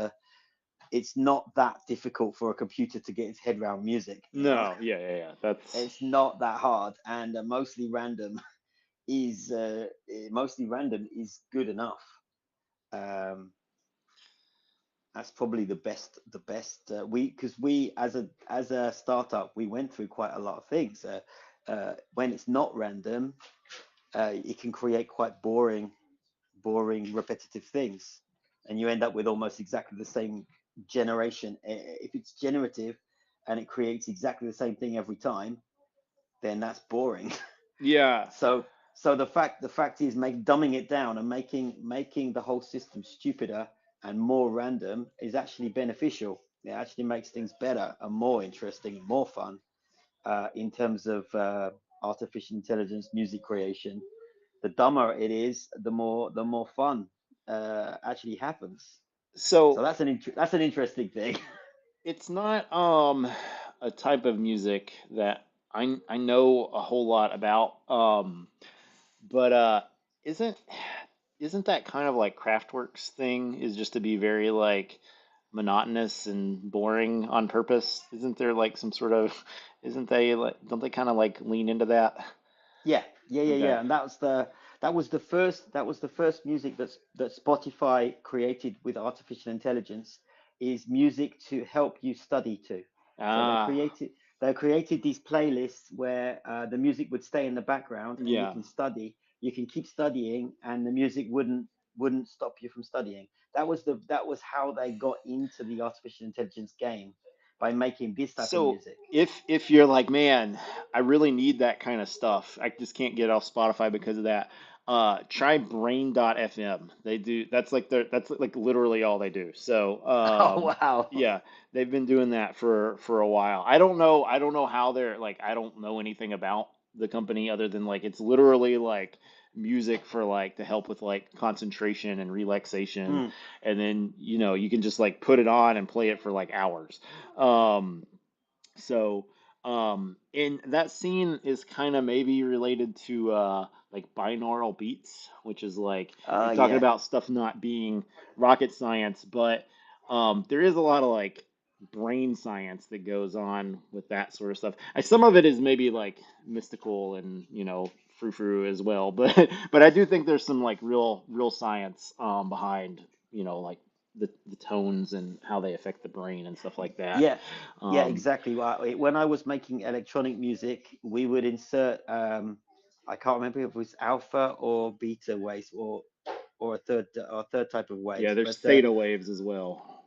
it's not that difficult for a computer to get its head around music. You know, No, yeah, yeah, yeah. That's it's not that hard, and mostly random is good enough. Um, that's probably the best we because we as a startup we went through quite a lot of things when it's not random it can create quite boring repetitive things and you end up with almost exactly the same generation. If it's generative and it creates exactly the same thing every time, then that's boring. yeah, So the fact is make dumbing it down and making the whole system stupider and more random is actually beneficial. It actually makes things better and more interesting and more fun in terms of artificial intelligence music creation. the dumber it is, the more fun actually happens. So So that's an interesting thing. it's not a type of music that I know a whole lot about. But isn't isn't that kind of like Kraftwerk's thing is just to be very like monotonous and boring on purpose? Isn't there like some sort of isn't they like don't they kind of like lean into that? Yeah, Okay. yeah. And that was the first music that Spotify created with artificial intelligence is music to help you study to. So Ah, they created these playlists where the music would stay in the background and you yeah. can study, you can keep studying, and the music wouldn't stop you from studying. That was how they got into the artificial intelligence game by making this type of So music. if you're like, man, I really need that kind of stuff. I just can't get off Spotify because of that. Try Brain.fm. They do that's like literally all they do. So Oh wow. yeah, they've been doing that for a while. I don't know how they're like I don't know anything about the company other than like it's literally like music for like to help with like concentration and relaxation, Mm. and then you can just like put it on and play it for like hours. Um, so, and that scene is kind of maybe related to like binaural beats, which is like Oh you're talking yeah. about stuff not being rocket science, but there is a lot of like brain science that goes on with that sort of stuff. Some of it is maybe like mystical and frou-frou as well, but but I do think there's some like real science behind like the tones and how they affect the brain and stuff like that. Yeah, yeah, Um, exactly. When I was making electronic music, we would insert I can't remember if it was alpha or beta waves or a third type of yeah, waves. there's But theta waves as well,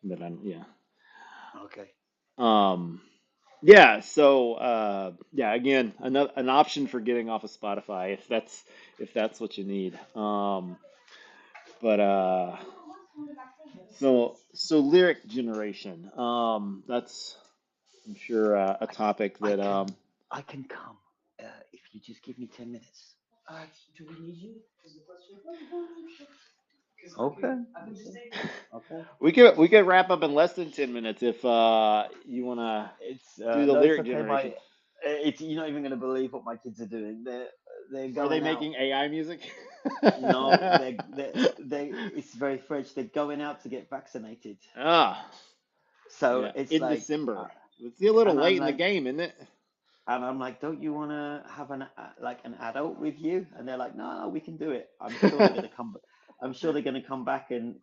but yeah. okay, Um, yeah, so yeah, again, another an option for getting off of Spotify if that's what you need. But so lyric generation. That's I'm sure a I topic I that can I can come if you just give me 10 minutes. Okay, okay, okay. we could wrap up in less than 10 minutes if you want to It's do the no, it's lyric okay. generation. It's you're not even gonna believe what my kids are doing. They're Are they going out. making AI music? No, it's very French. They're going out to get vaccinated. Ah, So yeah, it's in like, December. It's a little and late in the game, isn't it? I'm like, don't you want to have like an adult with you? And they're like, no, no, we can do it. I'm sure they're gonna come. I'm sure they're gonna come back and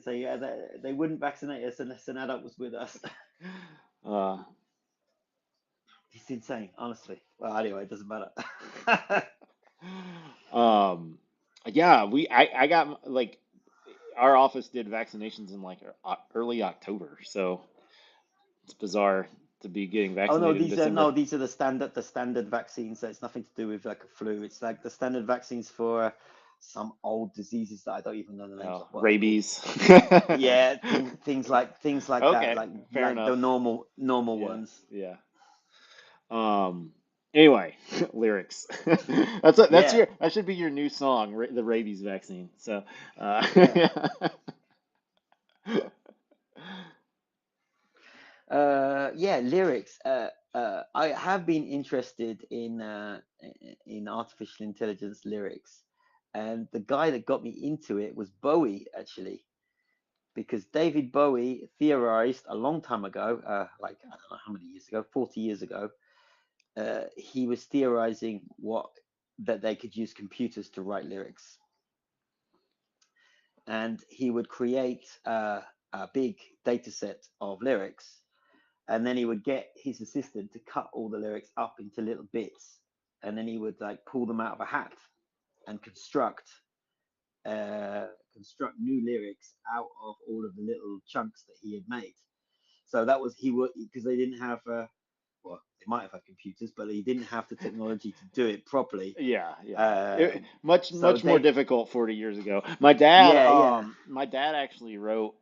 say, yeah, they wouldn't vaccinate us unless an adult was with us. uh, It's insane, honestly. Well, anyway, it doesn't matter. um, yeah, I got like our office did vaccinations in like early October, so it's bizarre to be getting Oh no, vaccinated in December. these are the standard vaccines. So it's nothing to do with like a flu. It's like the standard vaccines for some old diseases that I don't even know the names Oh, of what they're called. rabies. Yeah, things like that, Okay, fair like the enough. normal Yeah, ones. yeah. Um. Anyway, lyrics. Yeah, that should be your new song, the rabies vaccine. So, yeah. yeah. Yeah, lyrics. I have been interested in artificial intelligence lyrics, and the guy that got me into it was Bowie, actually, because David Bowie theorized a long time ago, like I don't know how many years ago, 40 years ago, he was theorizing that they could use computers to write lyrics, and he would create a big data set of lyrics, and then he would get his assistant to cut all the lyrics up into little bits, and then he would like pull them out of a hat and construct new lyrics out of all of the little chunks that he had made. So that was he would because they didn't have well, they might have had computers, but they didn't have the technology to do it properly. Yeah, yeah. Um, so Much more they, difficult 40 years ago. yeah, yeah. My dad actually wrote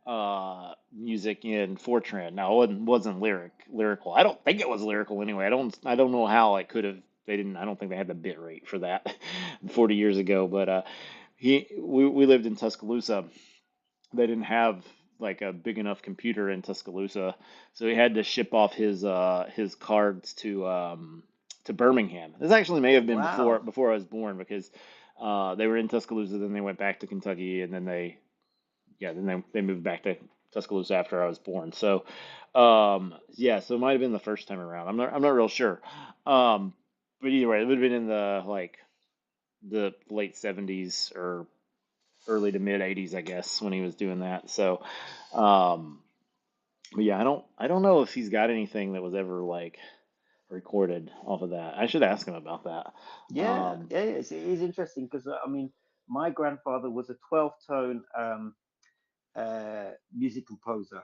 music in Fortran. Now it wasn't lyrical. I don't think it was lyrical anyway. I don't know how it could have they didn't. I don't think they had the bit rate for that 40 years ago. But we lived in Tuscaloosa. They didn't have like a big enough computer in Tuscaloosa, so he had to ship off his cards to Birmingham. This actually may have been Wow. before I was born because they were in Tuscaloosa, then they went back to Kentucky, and then they moved back to Tuscaloosa after I was born. So yeah, so it might have been the first time around. I'm not real sure. Um, but either way, it would have been in the like the late 70s or early to mid 80s, I guess, when he was doing that. So, um, but yeah, I don't know if he's got anything that was ever like recorded off of that. I should ask him about that. Yeah, Um, yeah, it is interesting because I mean, my grandfather was a 12 tone music composer,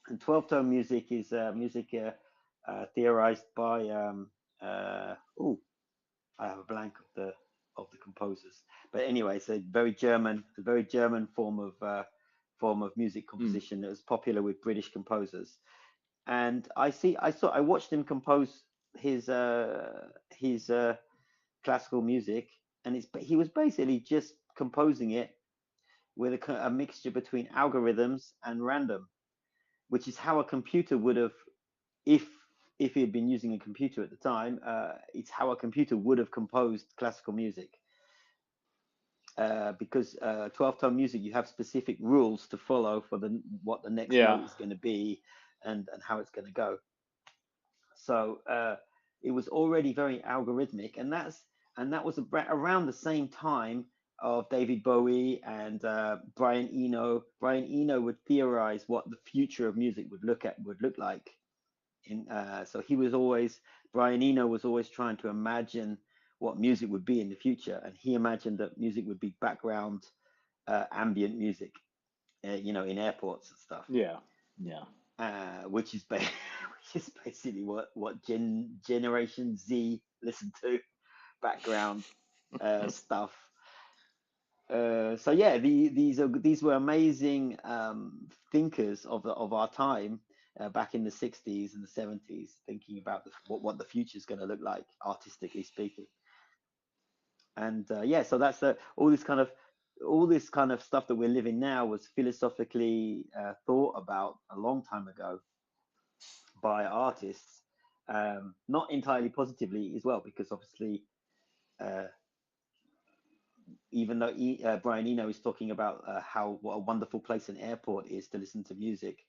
and 12 tone music is music theorized by oh, I have a blank of the composers, but anyway, it's a very German form of music hmm, composition that was popular with British composers. And I watched him compose his classical music, and he was basically just composing it with a mixture between algorithms and random, which is how a computer would have, if if he had been using a computer at the time, it's how a computer would have composed classical music. Because 12 tone music, you have specific rules to follow for the what the next yeah, note is going to be, and how it's going to go. So it was already very algorithmic, and that was around the same time of David Bowie and Brian Eno. Brian Eno would theorize what the future of music would look like. So he was always Brian Eno was always trying to imagine what music would be in the future, and he imagined that music would be background ambient music, in airports and stuff, yeah, yeah. which is which is basically what Generation Z listen to, background stuff. So yeah, these were amazing thinkers of our time, back in the 60s and the 70s, thinking about what the future is going to look like, artistically speaking. And yeah, so that's all this kind of stuff that we're living now was philosophically thought about a long time ago by artists, not entirely positively as well, because obviously, uh, even though Brian Eno is talking about how what a wonderful place an airport is to listen to music,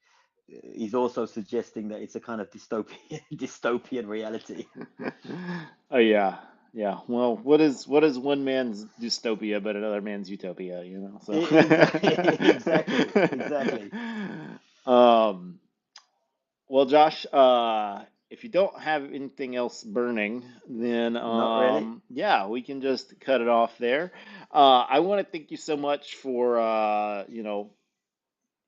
he's also suggesting that it's a kind of dystopian dystopian reality. Oh yeah, yeah. Well, what is one man's dystopia but another man's utopia? So. Exactly, exactly. Um, well, Josh, if you don't have anything else burning, then Not really. yeah, we can just cut it off there. I want to thank you so much for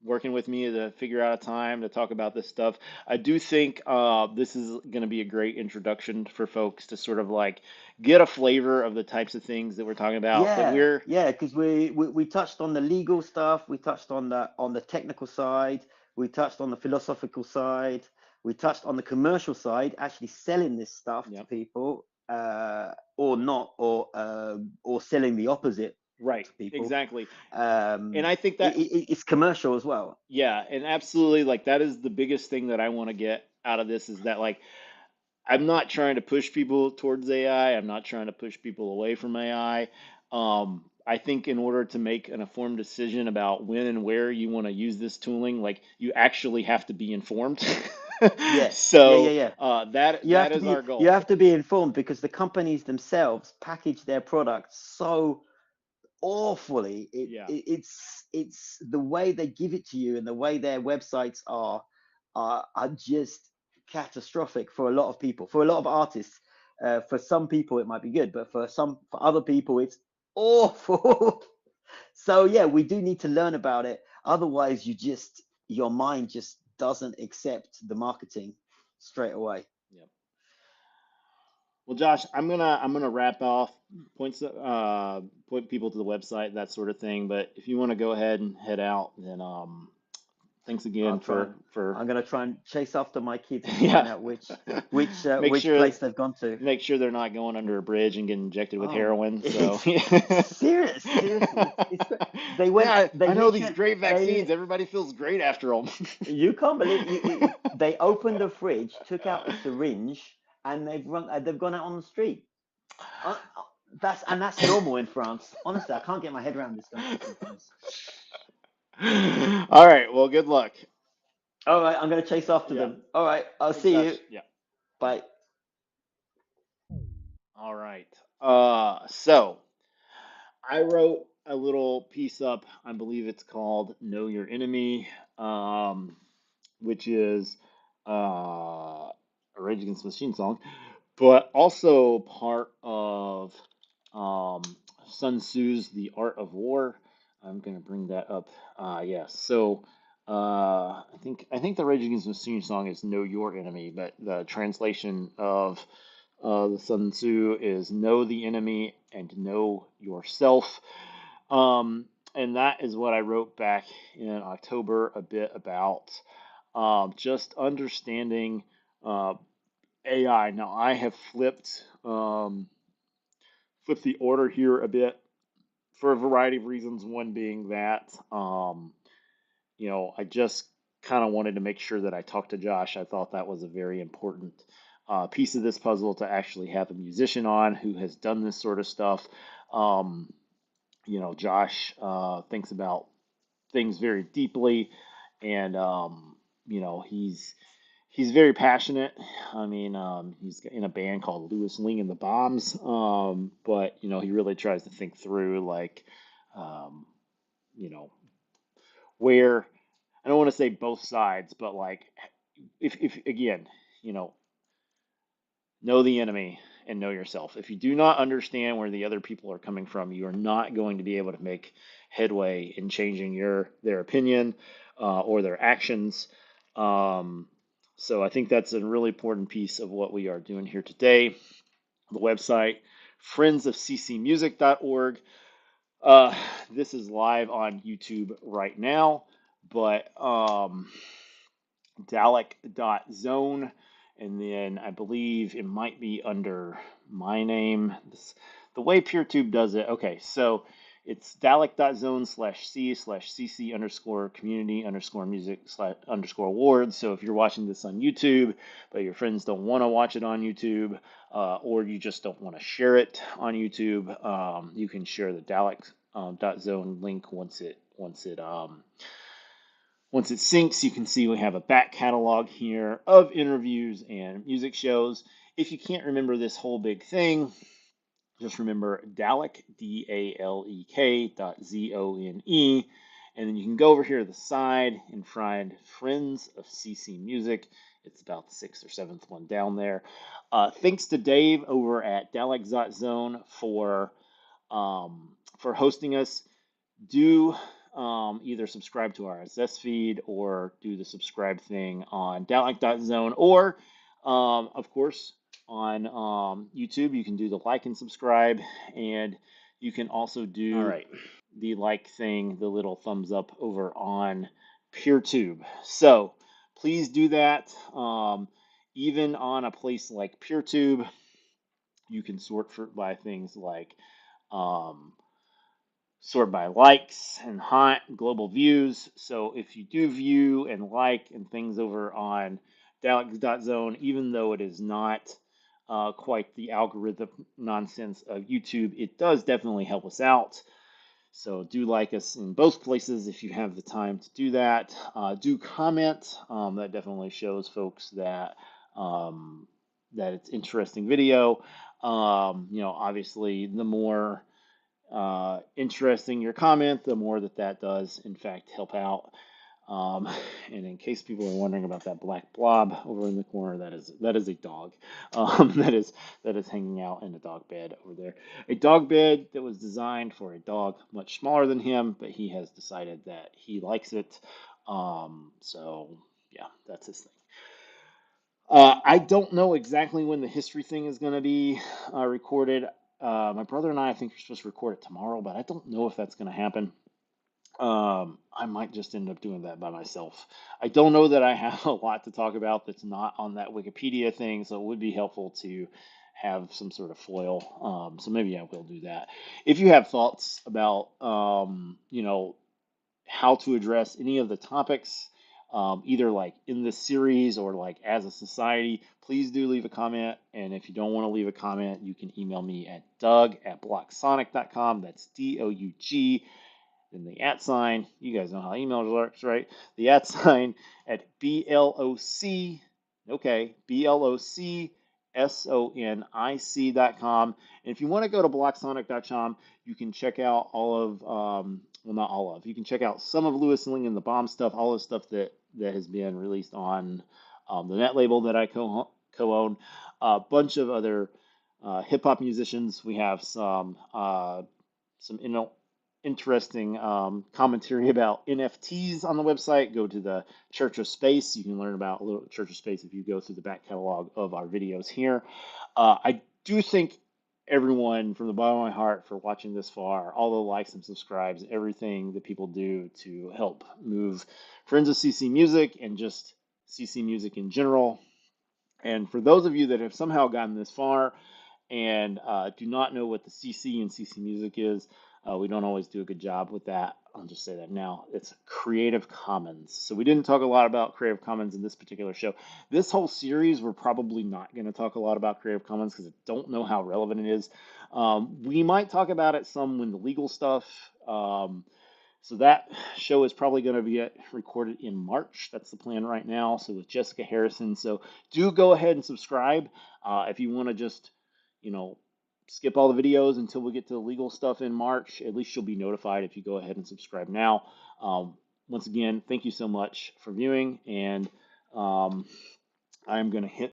working with me to figure out a time to talk about this stuff. I do think this is going to be a great introduction for folks to sort of like get a flavor of the types of things that we're talking about. That Yeah, we're yeah, because we touched on the legal stuff, we touched on the technical side, we touched on the philosophical side, we touched on the commercial side, actually selling this stuff to Yep, people, or not, or selling the opposite right, to people. exactly. And I think that It's commercial as well. yeah, and absolutely like that is the biggest thing that I want to get out of this is that like I'm not trying to push people towards AI. I'm not trying to push people away from AI. I think in order to make an informed decision about when and where you want to use this tooling, like you actually have to be informed. Yeah, yeah, yeah, So yeah. that is our You goal. have to be informed because the companies themselves package their products so awfully. Yeah, It's the way they give it to you and the way their websites are just catastrophic for a lot of people, for a lot of artists. For some people it might be good, but for other people it's awful. So yeah, we do need to learn about it. Otherwise, your mind just doesn't accept the marketing straight away. yeah. Well, Josh, I'm gonna wrap off points point people to the website, that sort of thing. But if you want to go ahead and head out, then Thanks I'll again try and for I'm gonna try and chase after my kids and find yeah. out Make which sure place they've gone to. make sure they're not going under a bridge and getting injected with Oh my, heroin. So it's serious, seriously, it's they went, yeah, they I know these literally, great vaccines. Everybody feels great after them. you can't believe they opened the fridge, took out a syringe, and they've gone out on the street. That's normal in France. Honestly, I can't get my head around this country sometimes. All right. Well, good luck. All right, I'm gonna chase after Yeah. them. All right, I'll Thanks, see you. Josh. Yeah. Bye. Bye. All right. So I wrote a little piece up. I believe it's called "Know Your Enemy," um, which is a Rage Against the Machine song, but also part of um, Sun Tzu's The Art of War. I'm gonna bring that up. Yes. So I think the Rage Against the Machine song is "Know Your Enemy," but the translation of the Sun Tzu is "Know the enemy and know yourself." Um, and that is what I wrote back in October a bit about just understanding uh, AI. Now I have flipped the order here a bit for a variety of reasons. One being that I just kind of wanted to make sure that I talked to Josh. I thought that was a very important piece of this puzzle to actually have a musician on who has done this sort of stuff. Um, Josh thinks about things very deeply, and he's very passionate. I mean, he's in a band called Louis Lingg and the Bombs, but he really tries to think through like, um, you know, where I don't want to say both sides, but like, if again, you know, know the enemy and know yourself. If you do not understand where the other people are coming from, you are not going to be able to make headway in changing their opinion or their actions. Um, so I think that's a really important piece of what we are doing here today. The website, friendsofccmusic.org. Uh, this is live on YouTube right now, but Dalek.zone, and then I believe it might be under my name. The way PeerTube does it, okay, so it's Dalek.zone/C/CC underscore community underscore music slash underscore awards. So if you're watching this on YouTube, but your friends don't want to watch it on YouTube, or you just don't want to share it on YouTube, you can share the Dalek dot zone link once it syncs. You can see we have a back catalog here of interviews and music shows. If you can't remember this whole big thing, just remember Dalek, DALEK .zone. And then you can go over here to the side and find Friends of CC Music. It's about the sixth or seventh one down there. Thanks to Dave over at Dalek.zone for hosting us. Do either subscribe to our RSS feed or do the subscribe thing on Downlink.zone, or of course on YouTube you can do the like and subscribe, and you can also All do right. the like thing, the little thumbs up over on PeerTube. So please do that. Even on a place like PeerTube, you can by things like um, sort by likes and hot global views. So if you do view and like and things over on Zone, even though it is not quite the algorithm nonsense of YouTube, it does definitely help us out. So do like us in both places if you have the time to do that. Do comment. That definitely shows folks um, that it's interesting video. Obviously, the more interesting your comment, the more that does, in fact, help out. Um, and in case people are wondering about that black blob over in the corner, that is a dog. That is hanging out in a dog bed over there. A dog bed that was designed for a dog much smaller than him, but he has decided that he likes it. So yeah, that's his thing. I don't know exactly when the history thing is going to be recorded. My brother and I think we're supposed to record it tomorrow, but I don't know if that's going to happen. I might just end up doing that by myself. I don't know that I have a lot to talk about that's not on that Wikipedia thing, so it would be helpful to have some sort of foil. So maybe I will do that. If you have thoughts about, how to address any of the topics, either like in this series or like as a society, please do leave a comment. And if you don't want to leave a comment, you can email me at doug@blocksonic.com. That's DOUG, then the at sign. You guys know how email works, right? The at sign at BLOC, okay, BLOCSONIC.com. And if you want to go to blocksonic.com, you can check out all of, well, not all of, you can check out some of Louis Lingg and the Bomb stuff, all the stuff that has been released on the net label that I co-own. A bunch of other hip hop musicians. We have some interesting commentary about NFTs on the website. Go to the Church of Space. You can learn about a little Church of Space if you go through the back catalog of our videos here. I do thank everyone from the bottom of my heart for watching this far, all the likes and subscribes, everything that people do to help move Friends of CC Music and just CC Music in general. And for those of you that have somehow gotten this far, and do not know what the CC and CC music is. We don't always do a good job with that. I'll just say that now. It's Creative Commons. So we didn't talk a lot about Creative Commons in this particular show. This whole series, we're probably not going to talk a lot about Creative Commons because I don't know how relevant it is. We might talk about it some when the legal stuff. So that show is probably going to be recorded in March. That's the plan right now. So with Jessica Harrison. So do go ahead and subscribe if you want to just, you know, skip all the videos until we get to the legal stuff in March. At least you'll be notified if you go ahead and subscribe now. Once again, thank you so much for viewing, and I'm going to hit